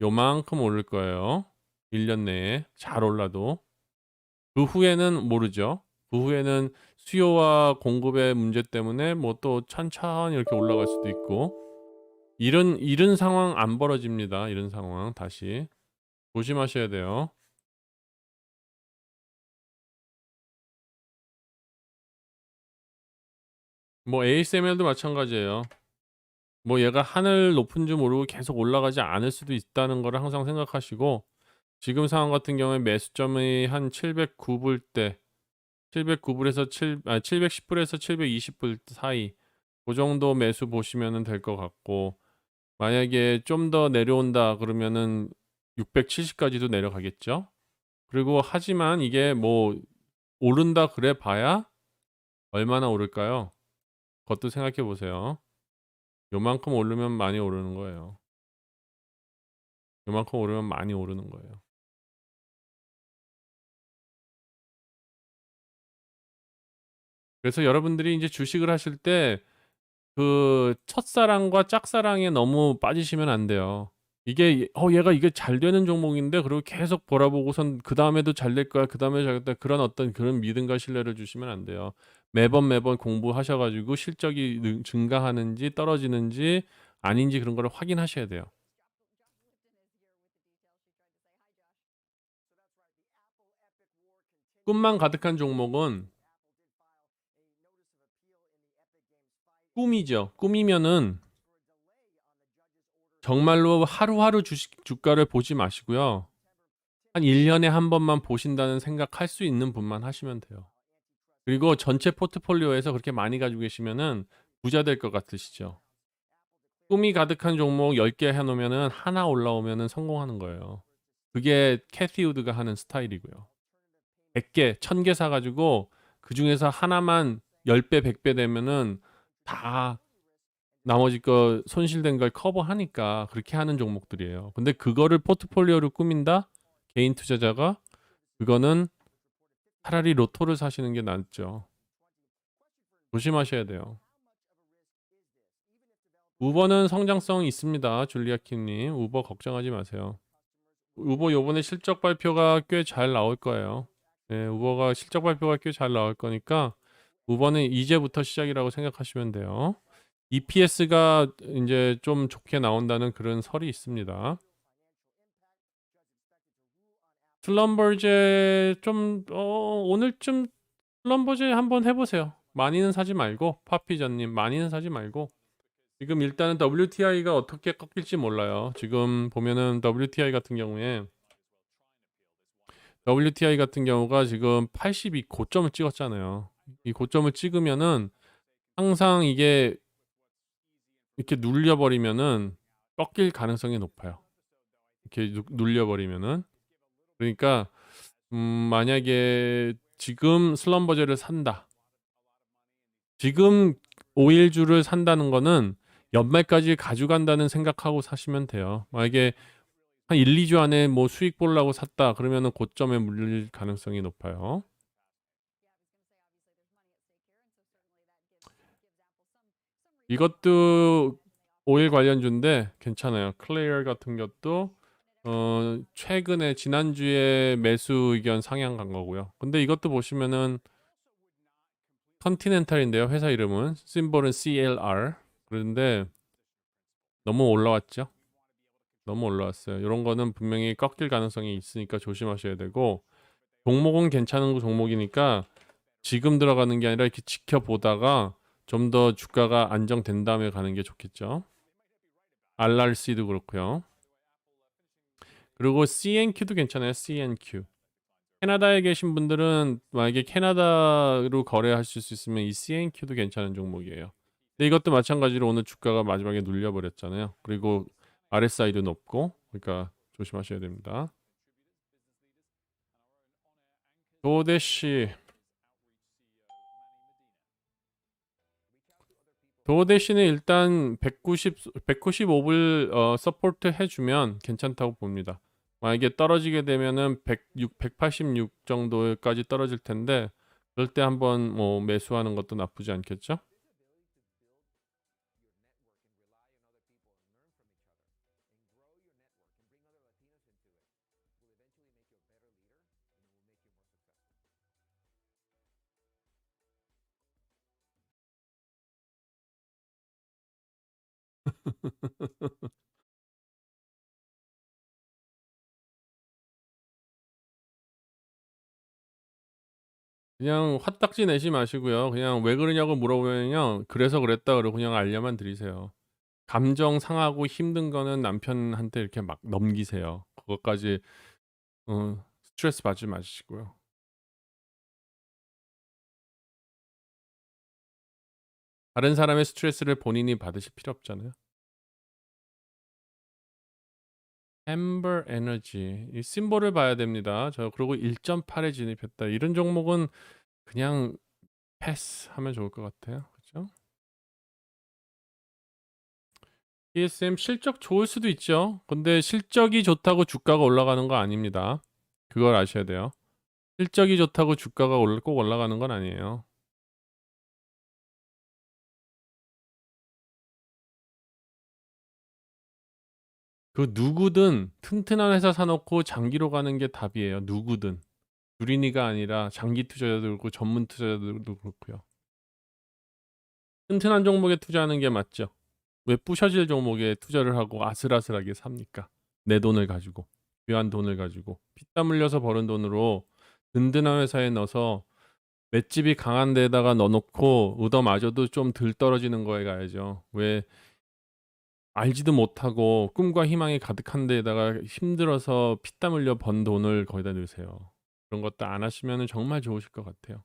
요만큼 오를 거예요. 1년 내에 잘 올라도. 그 후에는 모르죠. 그 후에는 수요와 공급의 문제 때문에 뭐 또 천천히 이렇게 올라갈 수도 있고 이런 상황 안 벌어집니다. 이런 상황 다시 조심하셔야 돼요. 뭐 ASML도 마찬가지예요. 뭐 얘가 하늘 높은 줄 모르고 계속 올라가지 않을 수도 있다는 거를 항상 생각하시고, 지금 상황 같은 경우에 매수점이 한 709불 대 709불에서 710불에서 720불 사이, 그 정도 매수 보시면은 될 것 같고, 만약에 좀 더 내려온다 그러면은 670까지도 내려가겠죠. 그리고 하지만 이게 뭐 오른다 그래 봐야 얼마나 오를까요? 그것도 생각해 보세요. 요만큼 오르면 많이 오르는 거예요. 요만큼 오르면 많이 오르는 거예요. 그래서 여러분들이 이제 주식을 하실 때 그 첫사랑과 짝사랑에 너무 빠지시면 안 돼요. 이게 얘가 이게 잘 되는 종목인데, 그리고 계속 보라보고선 그다음에도 잘 될 거야. 그다음에 잘 될 거야. 그런 어떤 그런 믿음과 신뢰를 주시면 안 돼요. 매번 공부하셔 가지고 실적이 증가하는지 떨어지는지 아닌지 그런 거를 확인하셔야 돼요. 꿈만 가득한 종목은 꿈이죠. 꿈이면은 정말로 하루하루 주식 주가를 보지 마시고요. 한 1 년에 한 번만 보신다는 생각할 수 있는 분만 하시면 돼요. 그리고 전체 포트폴리오에서 그렇게 많이 가지고 계시면은 부자 될 것 같으시죠? 꿈이 가득한 종목 10개 해 놓으면은 하나 올라오면은 성공하는 거예요. 그게 캐티 우드가 하는 스타일이고요. 100 개, 1000개 사 가지고 그중에서 하나만 10 배, 100배 되면은 다 나머지 거 손실된 걸 커버하니까 그렇게 하는 종목들이에요. 근데 그거를 포트폴리오로 꾸민다? 개인 투자자가? 그거는 차라리 로또를 사시는 게 낫죠. 조심하셔야 돼요. 우버는 성장성이 있습니다. 줄리아 킴님. 우버 걱정하지 마세요. 우버 요번에 실적 발표가 꽤 잘 나올 거예요. 네, 우버가 실적 발표가 꽤 잘 나올 거니까 우버는 이제부터 시작이라고 생각하시면 돼요. EPS가 이제 좀 좋게 나온다는 그런 설이 있습니다. 슬럼버제 좀 오늘쯤 슬럼버제 한번 해보세요. 많이는 사지 말고, 파피전님 많이는 사지 말고. 지금 일단은 WTI가 어떻게 꺾일지 몰라요. 지금 보면은 WTI 같은 경우가 지금 82 고점을 찍었잖아요. 이 고점을 찍으면은 항상 이게 이렇게 눌려버리면은 꺾일 가능성이 높아요. 이렇게 눌려버리면은. 그러니까 만약에 지금 슬럼버제를 산다. 지금 오일주를 산다는 거는 연말까지 가져간다는 생각하고 사시면 돼요. 만약에 한 1-2주 안에 뭐 수익 보려고 샀다 그러면은 고점에 물릴 가능성이 높아요. 이것도 오일 관련주인데 괜찮아요. 클레어 같은 것도 최근에 지난주에 매수 의견 상향 간 거고요. 근데 이것도 보시면은 컨티넨탈인데요. 회사 이름은 심볼은 CLR. 그런데 너무 올라왔죠. 너무 올라왔어요. 이런 거는 분명히 꺾일 가능성이 있으니까 조심하셔야 되고, 종목은 괜찮은 종목이니까 지금 들어가는 게 아니라 이렇게 지켜보다가 좀 더 주가가 안정된 다음에 가는 게 좋겠죠. RRC도 그렇고요. 그리고 CNQ도 괜찮아요. CNQ. 캐나다에 계신 분들은 만약에 캐나다로 거래하실 수 있으면 이 CNQ도 괜찮은 종목이에요. 근데 이것도 마찬가지로 오늘 주가가 마지막에 눌려버렸잖아요. 그리고 RSI도 높고, 그러니까 조심하셔야 됩니다. 도대시 도대시는 일단 195불 서포트 해주면 괜찮다고 봅니다. 만약에 떨어지게 되면은 186 정도까지 떨어질 텐데, 그럴 때 한번 뭐 매수하는 것도 나쁘지 않겠죠? 그냥 화딱지 내지 마시고요. 그냥 왜 그러냐고 물어보면요. 그래서 그랬다 그러고 그냥 알려만 드리세요. 감정 상하고 힘든 거는 남편한테 이렇게 막 넘기세요. 그것까지 스트레스 받지 마시고요. 다른 사람의 스트레스를 본인이 받으실 필요 없잖아요. 엠버 에너지 이 심볼을 봐야 됩니다. 저 그리고 1.8에 진입했다. 이런 종목은 그냥 패스하면 좋을 것 같아요. 그렇죠? TSM 실적 좋을 수도 있죠. 근데 실적이 좋다고 주가가 올라가는 거 아닙니다. 그걸 아셔야 돼요. 실적이 좋다고 주가가 꼭 올라가는 건 아니에요. 그 누구든 튼튼한 회사 사놓고 장기로 가는 게 답이에요. 누구든. 주린이가 아니라 장기 투자자도 그렇고 전문 투자자들도 그렇고요. 튼튼한 종목에 투자하는 게 맞죠. 왜 부셔질 종목에 투자를 하고 아슬아슬하게 삽니까? 내 돈을 가지고, 귀한 돈을 가지고 피땀 흘려서 버는 돈으로 든든한 회사에 넣어서 맷집이 강한 데다가 넣어놓고 얻어맞아도 좀 덜 떨어지는 거에 가야죠. 왜 알지도 못하고 꿈과 희망이 가득한 데에다가 힘들어서 피땀 흘려 번 돈을 거기다 넣으세요. 그런 것도 안 하시면 정말 좋으실 것 같아요.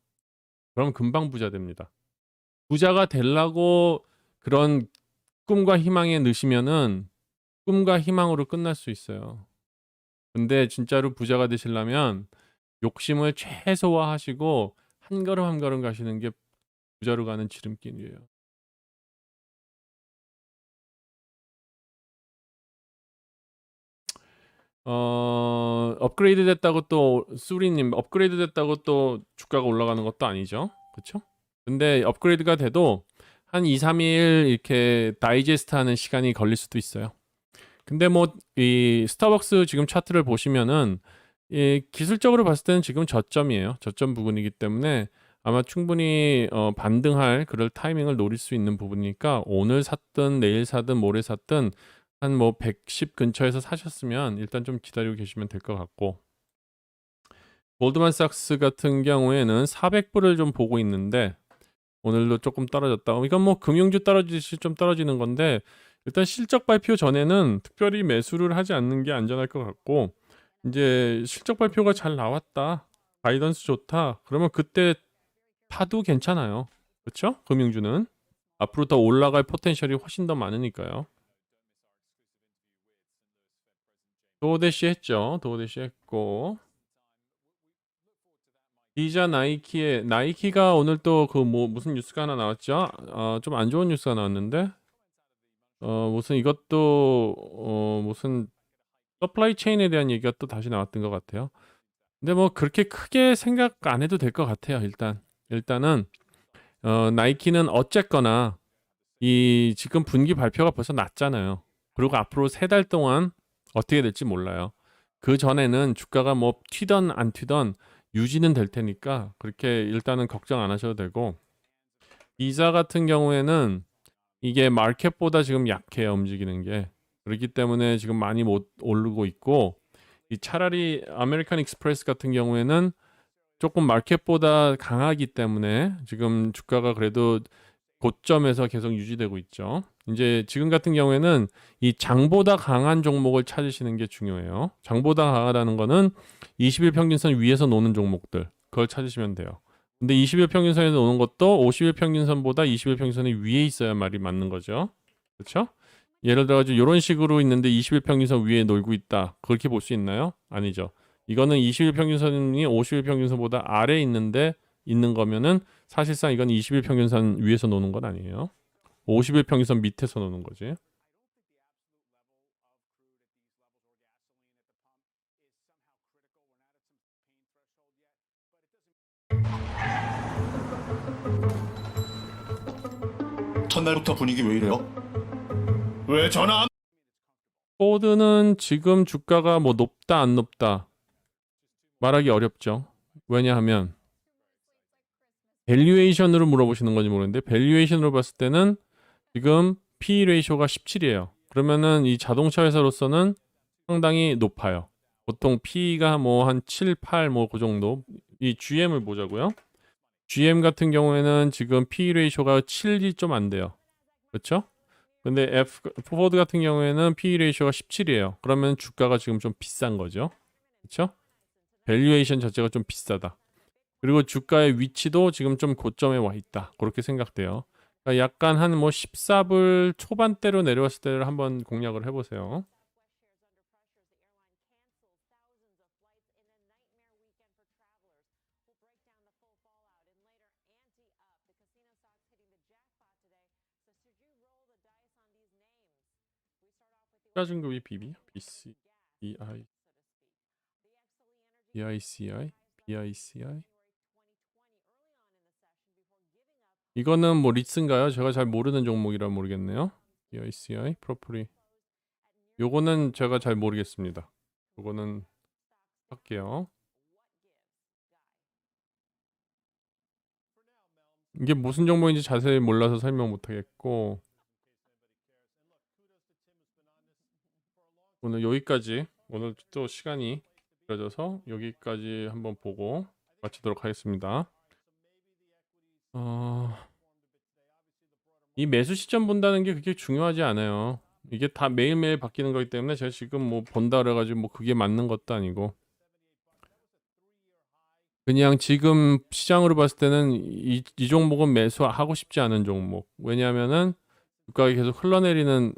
그럼 금방 부자 됩니다. 부자가 되려고 그런 꿈과 희망에 넣으시면은 꿈과 희망으로 끝날 수 있어요. 근데 진짜로 부자가 되시려면 욕심을 최소화하시고 한 걸음 한 걸음 가시는 게 부자로 가는 지름길이에요. 업그레이드 됐다고 또 수리님 업그레이드 됐다고 또 주가가 올라가는 것도 아니죠. 그렇죠? 근데 업그레이드가 돼도 한 2, 3일 이렇게 다이제스트 하는 시간이 걸릴 수도 있어요. 근데 뭐 이 스타벅스 지금 차트를 보시면은 이 기술적으로 봤을 때는 지금 저점이에요. 저점 부분이기 때문에 아마 충분히 반등할 그럴 타이밍을 노릴 수 있는 부분이니까 오늘 샀든 내일 사든 모레 샀든 한 뭐 110 근처에서 사셨으면 일단 좀 기다리고 계시면 될 것 같고 골드만삭스 같은 경우에는 400불을 좀 보고 있는데 오늘도 조금 떨어졌다. 이건 뭐 금융주 떨어지시 좀 떨어지는 건데 일단 실적 발표 전에는 특별히 매수를 하지 않는 게 안전할 것 같고 이제 실적 발표가 잘 나왔다. 가이던스 좋다. 그러면 그때 파도 괜찮아요. 그렇죠? 금융주는 앞으로 더 올라갈 포텐셜이 훨씬 더 많으니까요. 도어대시 했죠. 도어대시 했고 기자 나이키가 오늘 또 그 뭐 무슨 뉴스가 하나 나왔죠? 좀 안 좋은 뉴스가 나왔는데 무슨 이것도 무슨 서플라이 체인에 대한 얘기가 또 다시 나왔던 것 같아요. 근데 뭐 그렇게 크게 생각 안 해도 될 것 같아요. 일단은 나이키는 어쨌거나 이 지금 분기 발표가 벌써 났잖아요. 그리고 앞으로 3달 동안 어떻게 될지 몰라요. 그 전에는 주가가 뭐 튀던 안 튀던 유지는 될 테니까 그렇게 일단은 걱정 안 하셔도 되고 이자 같은 경우에는 이게 마켓보다 지금 약해요. 움직이는 게. 그렇기 때문에 지금 많이 못 오르고 있고 이 차라리 아메리칸 익스프레스 같은 경우에는 조금 마켓보다 강하기 때문에 지금 주가가 그래도 고점에서 계속 유지되고 있죠. 이제 지금 같은 경우에는 이 장보다 강한 종목을 찾으시는 게 중요해요. 장보다 강하다는 거는 20일 평균선 위에서 노는 종목들 그걸 찾으시면 돼요. 근데 20일 평균선에 노는 것도 50일 평균선보다 20일 평균선이 위에 있어야 말이 맞는 거죠. 그렇죠? 예를 들어가지고 이런 식으로 있는데 20일 평균선 위에 놀고 있다. 그렇게 볼 수 있나요? 아니죠. 이거는 20일 평균선이 50일 평균선보다 아래에 있는 거면은 사실상 이건 20일 평균선 위에서 노는 건 아니에요. 50일 평균선 밑에서 노는 거지. 첫날부터 분위기 왜 이래요? 왜 전화 안... 포드는 지금 주가가 뭐 높다 안 높다 말하기 어렵죠. 왜냐하면 밸류에이션으로 물어보시는 건지 모르겠는데 밸류에이션으로 봤을 때는 지금 P 레이쇼가 17이에요. 그러면은 이 자동차 회사로서는 상당히 높아요. 보통 P가 뭐 한 7, 8 뭐 그 정도. 이 GM을 보자고요. GM 같은 경우에는 지금 PE 레이쇼가 7이 좀 안 돼요. 그렇죠? 근데 포드 같은 경우에는 PE 레이쇼가 17이에요. 그러면 주가가 지금 좀 비싼 거죠. 그렇죠? 밸류에이션 자체가 좀 비싸다. 그리고 주가의 위치도 지금 좀 고점에 와 있다. 그렇게 생각돼요. 그러니까 약간 한 뭐 14불 초반대로 내려왔을 때를 한번 공략을 해보세요. 투자증급이 BB, BC, BI, BICI, BICI. 이거는 뭐 리츠인가요? 제가 잘 모르는 종목이라 모르겠네요. BICI, 프로프리. 요거는 제가 잘 모르겠습니다. 요거는 할게요. 이게 무슨 종목인지 자세히 몰라서 설명 못하겠고 오늘 여기까지 오늘 또 시간이 길어져서 여기까지 한번 보고 마치도록 하겠습니다. 이 매수 시점 본다는 게 그렇게 중요하지 않아요. 이게 다 매일매일 바뀌는 거기 때문에 제가 지금 뭐 본다 그래가지고 뭐 그게 맞는 것도 아니고 그냥 지금 시장으로 봤을 때는 이 종목은 매수하고 싶지 않은 종목. 왜냐하면은 주가가 계속 흘러내리는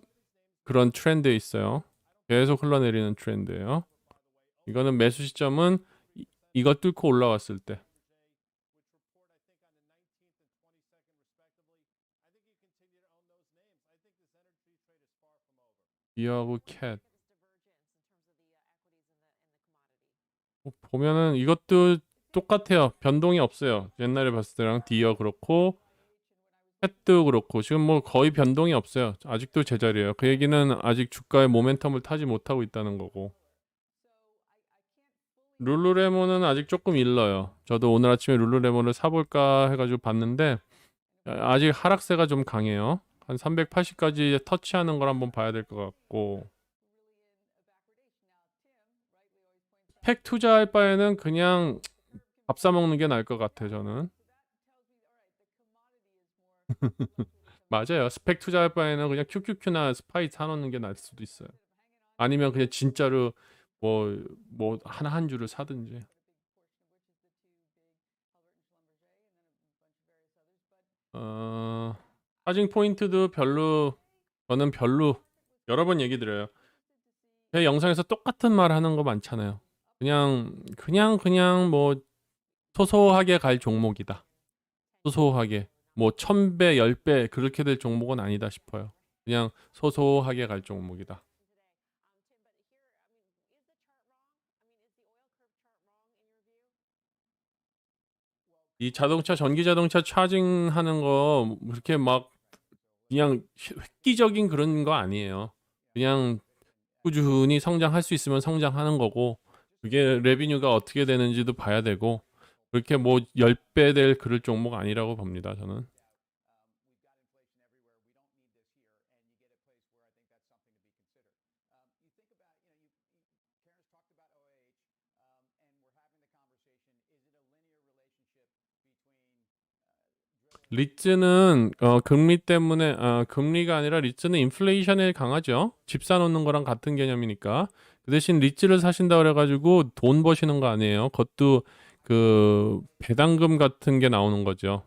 그런 트렌드에 있어요. 계속 흘러내리는 트렌드예요. 이거는 매수 시점은 이거 뚫고 올라왔을 때. 디어하고 캣. 보면은 이것도 똑같아요. 변동이 없어요. 옛날에 봤을 때랑 디어 그렇고 캣도 그렇고 지금 뭐 거의 변동이 없어요. 아직도 제자리예요. 그 얘기는 아직 주가의 모멘텀을 타지 못하고 있다는 거고. 룰루레몬은 아직 조금 일러요. 저도 오늘 아침에 룰루레몬을 사볼까 해가지고 봤는데 아직 하락세가 좀 강해요. 한 380까지 터치하는 걸 한번 봐야 될 것 같고 팩 투자할 바에는 그냥 밥 사 먹는 게 나을 것 같아 저는. 맞아요. 스펙 투자할 바에는 그냥 QQQ나 스파이 사놓는 게 나을 수도 있어요. 아니면 그냥 진짜로 뭐 하나 한 주를 사든지. 차징 포인트도 별로 저는 별로 여러 번 얘기 드려요. 제 영상에서 똑같은 말 하는 거 많잖아요. 그냥 뭐 소소하게 갈 종목이다. 소소하게 뭐 1000배, 10배 그렇게 될 종목은 아니다 싶어요. 그냥 소소하게 갈 종목이다. 이 자동차 전기 자동차 차징하는 거 그렇게 막 그냥 획기적인 그런 거 아니에요. 그냥 꾸준히 성장할 수 있으면 성장하는 거고 그게 레비뉴가 어떻게 되는지도 봐야 되고 그렇게 뭐 10배 될 그럴 종목 아니라고 봅니다. 저는. 리츠는 금리 때문에 금리가 아니라 리츠는 인플레이션에 강하죠. 집 사놓는 거랑 같은 개념이니까. 그 대신 리츠를 사신다 그래가지고 돈 버시는 거 아니에요. 그것도 그 배당금 같은 게 나오는 거죠.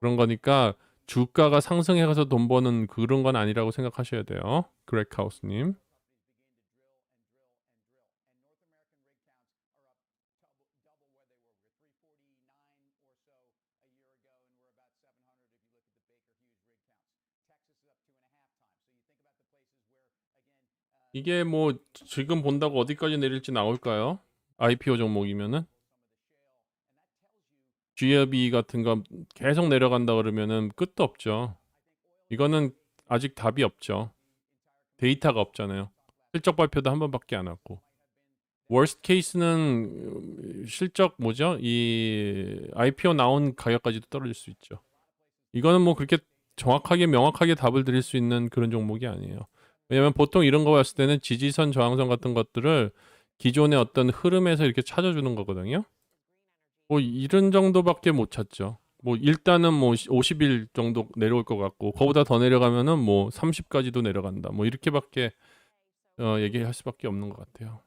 그런 거니까 주가가 상승해가서 돈 버는 그런 건 아니라고 생각하셔야 돼요. 그렉하우스님. 이게 뭐 지금 본다고 어디까지 내릴지 나올까요? IPO 종목이면은 GLB 같은 거 계속 내려간다 그러면은 끝도 없죠. 이거는 아직 답이 없죠. 데이터가 없잖아요. 실적 발표도 한 번밖에 안 왔고. 월스트 케이스는 실적 뭐죠? 이 IPO 나온 가격까지도 떨어질 수 있죠. 이거는 뭐 그렇게 정확하게 명확하게 답을 드릴 수 있는 그런 종목이 아니에요. 왜냐면 보통 이런 거 봤을 때는 지지선, 저항선 같은 것들을 기존의 어떤 흐름에서 이렇게 찾아주는 거거든요. 뭐 이런 정도밖에 못 찾죠. 뭐 일단은 뭐 50일 정도 내려올 것 같고 그거보다 더 내려가면은 뭐 30까지도 내려간다. 뭐 이렇게밖에 얘기할 수밖에 없는 것 같아요.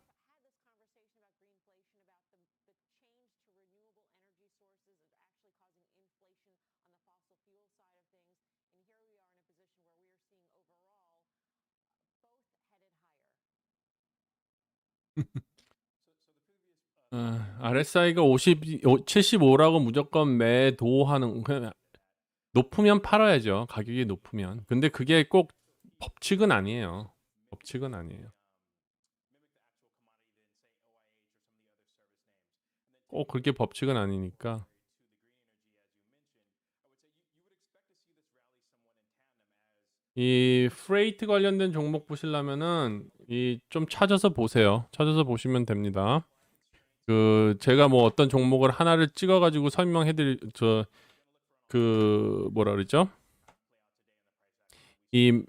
RSI가 75라고 무조건 매도하는 그냥 높으면 팔아야죠. 가격이 높으면. 근데 그게 꼭 법칙은 아니에요. 법칙은 아니에요. 꼭 그렇게 법칙은 아니니까. 이 프레이트 관련된 종목 보시려면은 이 좀 찾아서 보세요. 찾아서 보시면 됩니다. 그 제가 뭐 어떤 종목을 하나를 찍어 가지고 설명해 드릴 뭐라 그러죠? 이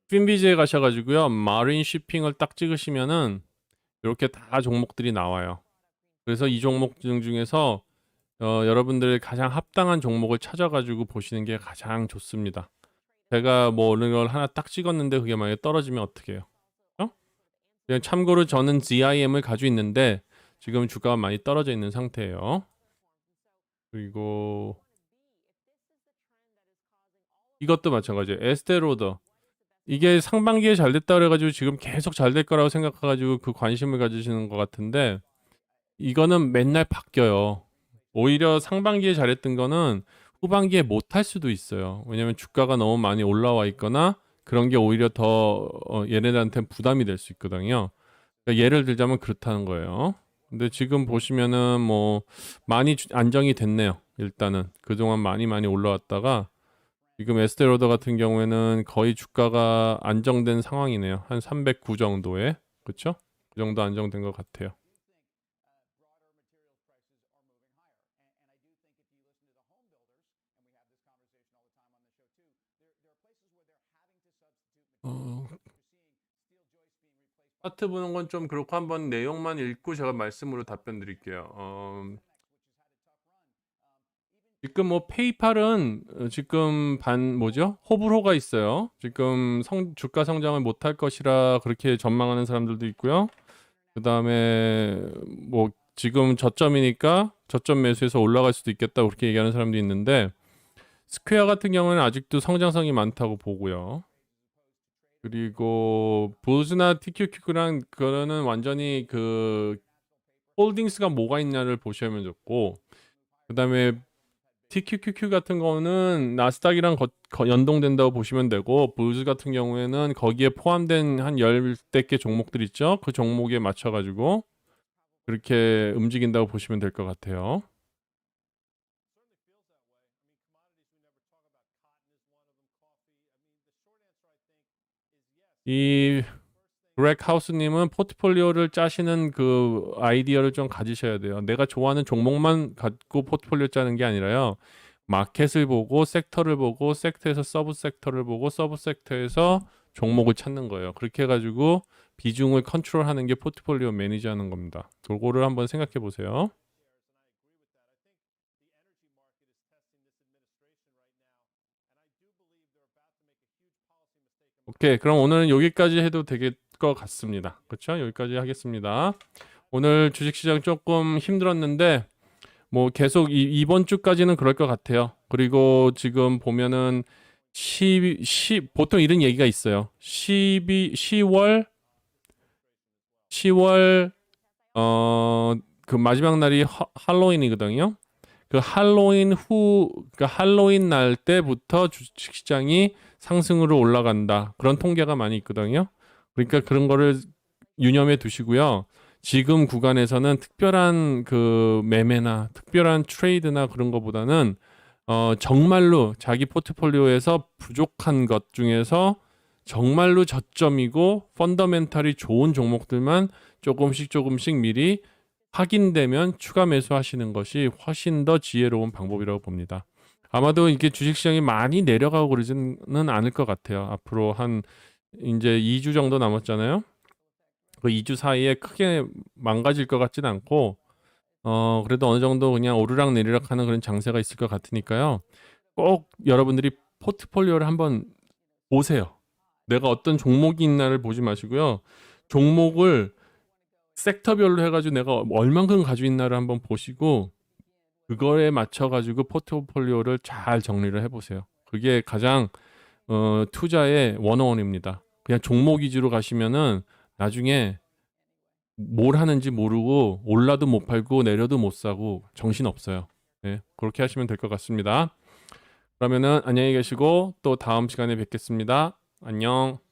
핀비즈에 가셔 가지고요. 마린 쉬핑을 딱 찍으시면은 이렇게 다 종목들이 나와요. 그래서 이 종목 중에서 여러분들의 가장 합당한 종목을 찾아 가지고 보시는 게 가장 좋습니다. 제가 뭐 어느 걸 하나 딱 찍었는데 그게 만약에 떨어지면 어떻게 해요? 그냥 참고로 저는 GIM을 가지고 있는데 지금 주가가 많이 떨어져 있는 상태예요. 그리고 이것도 마찬가지예요. 에스테로더. 이게 상반기에 잘 됐다 그래가지고 지금 계속 잘 될 거라고 생각해가지고 그 관심을 가지시는 것 같은데 이거는 맨날 바뀌어요. 오히려 상반기에 잘했던 거는 후반기에 못할 수도 있어요. 왜냐면 주가가 너무 많이 올라와 있거나 그런 게 오히려 더 얘네들한테 부담이 될 수 있거든요. 그러니까 예를 들자면 그렇다는 거예요. 근데 지금 보시면은 뭐 많이 안정이 됐네요. 일단은 그동안 많이 올라왔다가 지금 에스테로더 같은 경우에는 거의 주가가 안정된 상황이네요. 한 309 정도에. 그렇죠? 그 정도 안정된 것 같아요. 차트 보는 건 좀 그렇고 한번 내용만 읽고 제가 말씀으로 답변 드릴게요. 지금 뭐 페이팔은 지금 뭐죠? 호불호가 있어요. 지금 주가 성장을 못할 것이라 그렇게 전망하는 사람들도 있고요. 그다음에 뭐 지금 저점이니까 저점 매수해서 올라갈 수도 있겠다 그렇게 얘기하는 사람도 있는데 스퀘어 같은 경우는 아직도 성장성이 많다고 보고요. 그리고 보즈나 TQQ랑 그거는 완전히 그 홀딩스가 뭐가 있냐를 보시면 좋고 그다음에 TQQQ 같은 거는 나스닥이랑 연동된다고 보시면 되고 보즈 같은 경우에는 거기에 포함된 한 10대 개 종목들 있죠. 그 종목에 맞춰 가지고 그렇게 움직인다고 보시면 될 것 같아요. 이 그렉 하우스님은 포트폴리오를 짜시는 그 아이디어를 좀 가지셔야 돼요. 내가 좋아하는 종목만 갖고 포트폴리오 짜는 게 아니라요. 마켓을 보고 섹터를 보고 섹터에서 서브 섹터를 보고 서브 섹터에서 종목을 찾는 거예요. 그렇게 해가지고 비중을 컨트롤하는 게 포트폴리오 매니저하는 겁니다. 그거를 한번 생각해 보세요. 오케이, 그럼 오늘은 여기까지 해도 될 것 같습니다. 그렇죠? 여기까지 하겠습니다. 오늘 주식시장 조금 힘들었는데 뭐 계속 이번 주까지는 그럴 것 같아요. 그리고 지금 보면은 보통 이런 얘기가 있어요. 10월 그 마지막 날이 할로윈이거든요. 그 할로윈 그 할로윈 날 때부터 주식시장이 상승으로 올라간다. 그런 통계가 많이 있거든요. 그러니까 그런 거를 유념해 두시고요. 지금 구간에서는 특별한 그 매매나 특별한 트레이드나 그런 거보다는 정말로 자기 포트폴리오에서 부족한 것 중에서 정말로 저점이고 펀더멘탈이 좋은 종목들만 조금씩 미리 확인되면 추가 매수하시는 것이 훨씬 더 지혜로운 방법이라고 봅니다. 아마도 이게 주식시장이 많이 내려가고 그러지는 않을 것 같아요. 앞으로 한 이제 2주 정도 남았잖아요. 그 2주 사이에 크게 망가질 것 같지는 않고 그래도 어느 정도 그냥 오르락 내리락 하는 그런 장세가 있을 것 같으니까요. 꼭 여러분들이 포트폴리오를 한번 보세요. 내가 어떤 종목이 있나를 보지 마시고요. 종목을 섹터별로 해가지고 내가 얼만큼 가지고 있나를 한번 보시고 그거에 맞춰가지고 포트폴리오를 잘 정리를 해보세요. 그게 가장 투자의 원어원입니다. 그냥 종목 위주로 가시면은 나중에 뭘 하는지 모르고 올라도 못 팔고 내려도 못 사고 정신 없어요. 네, 그렇게 하시면 될 것 같습니다. 그러면은 안녕히 계시고 또 다음 시간에 뵙겠습니다. 안녕.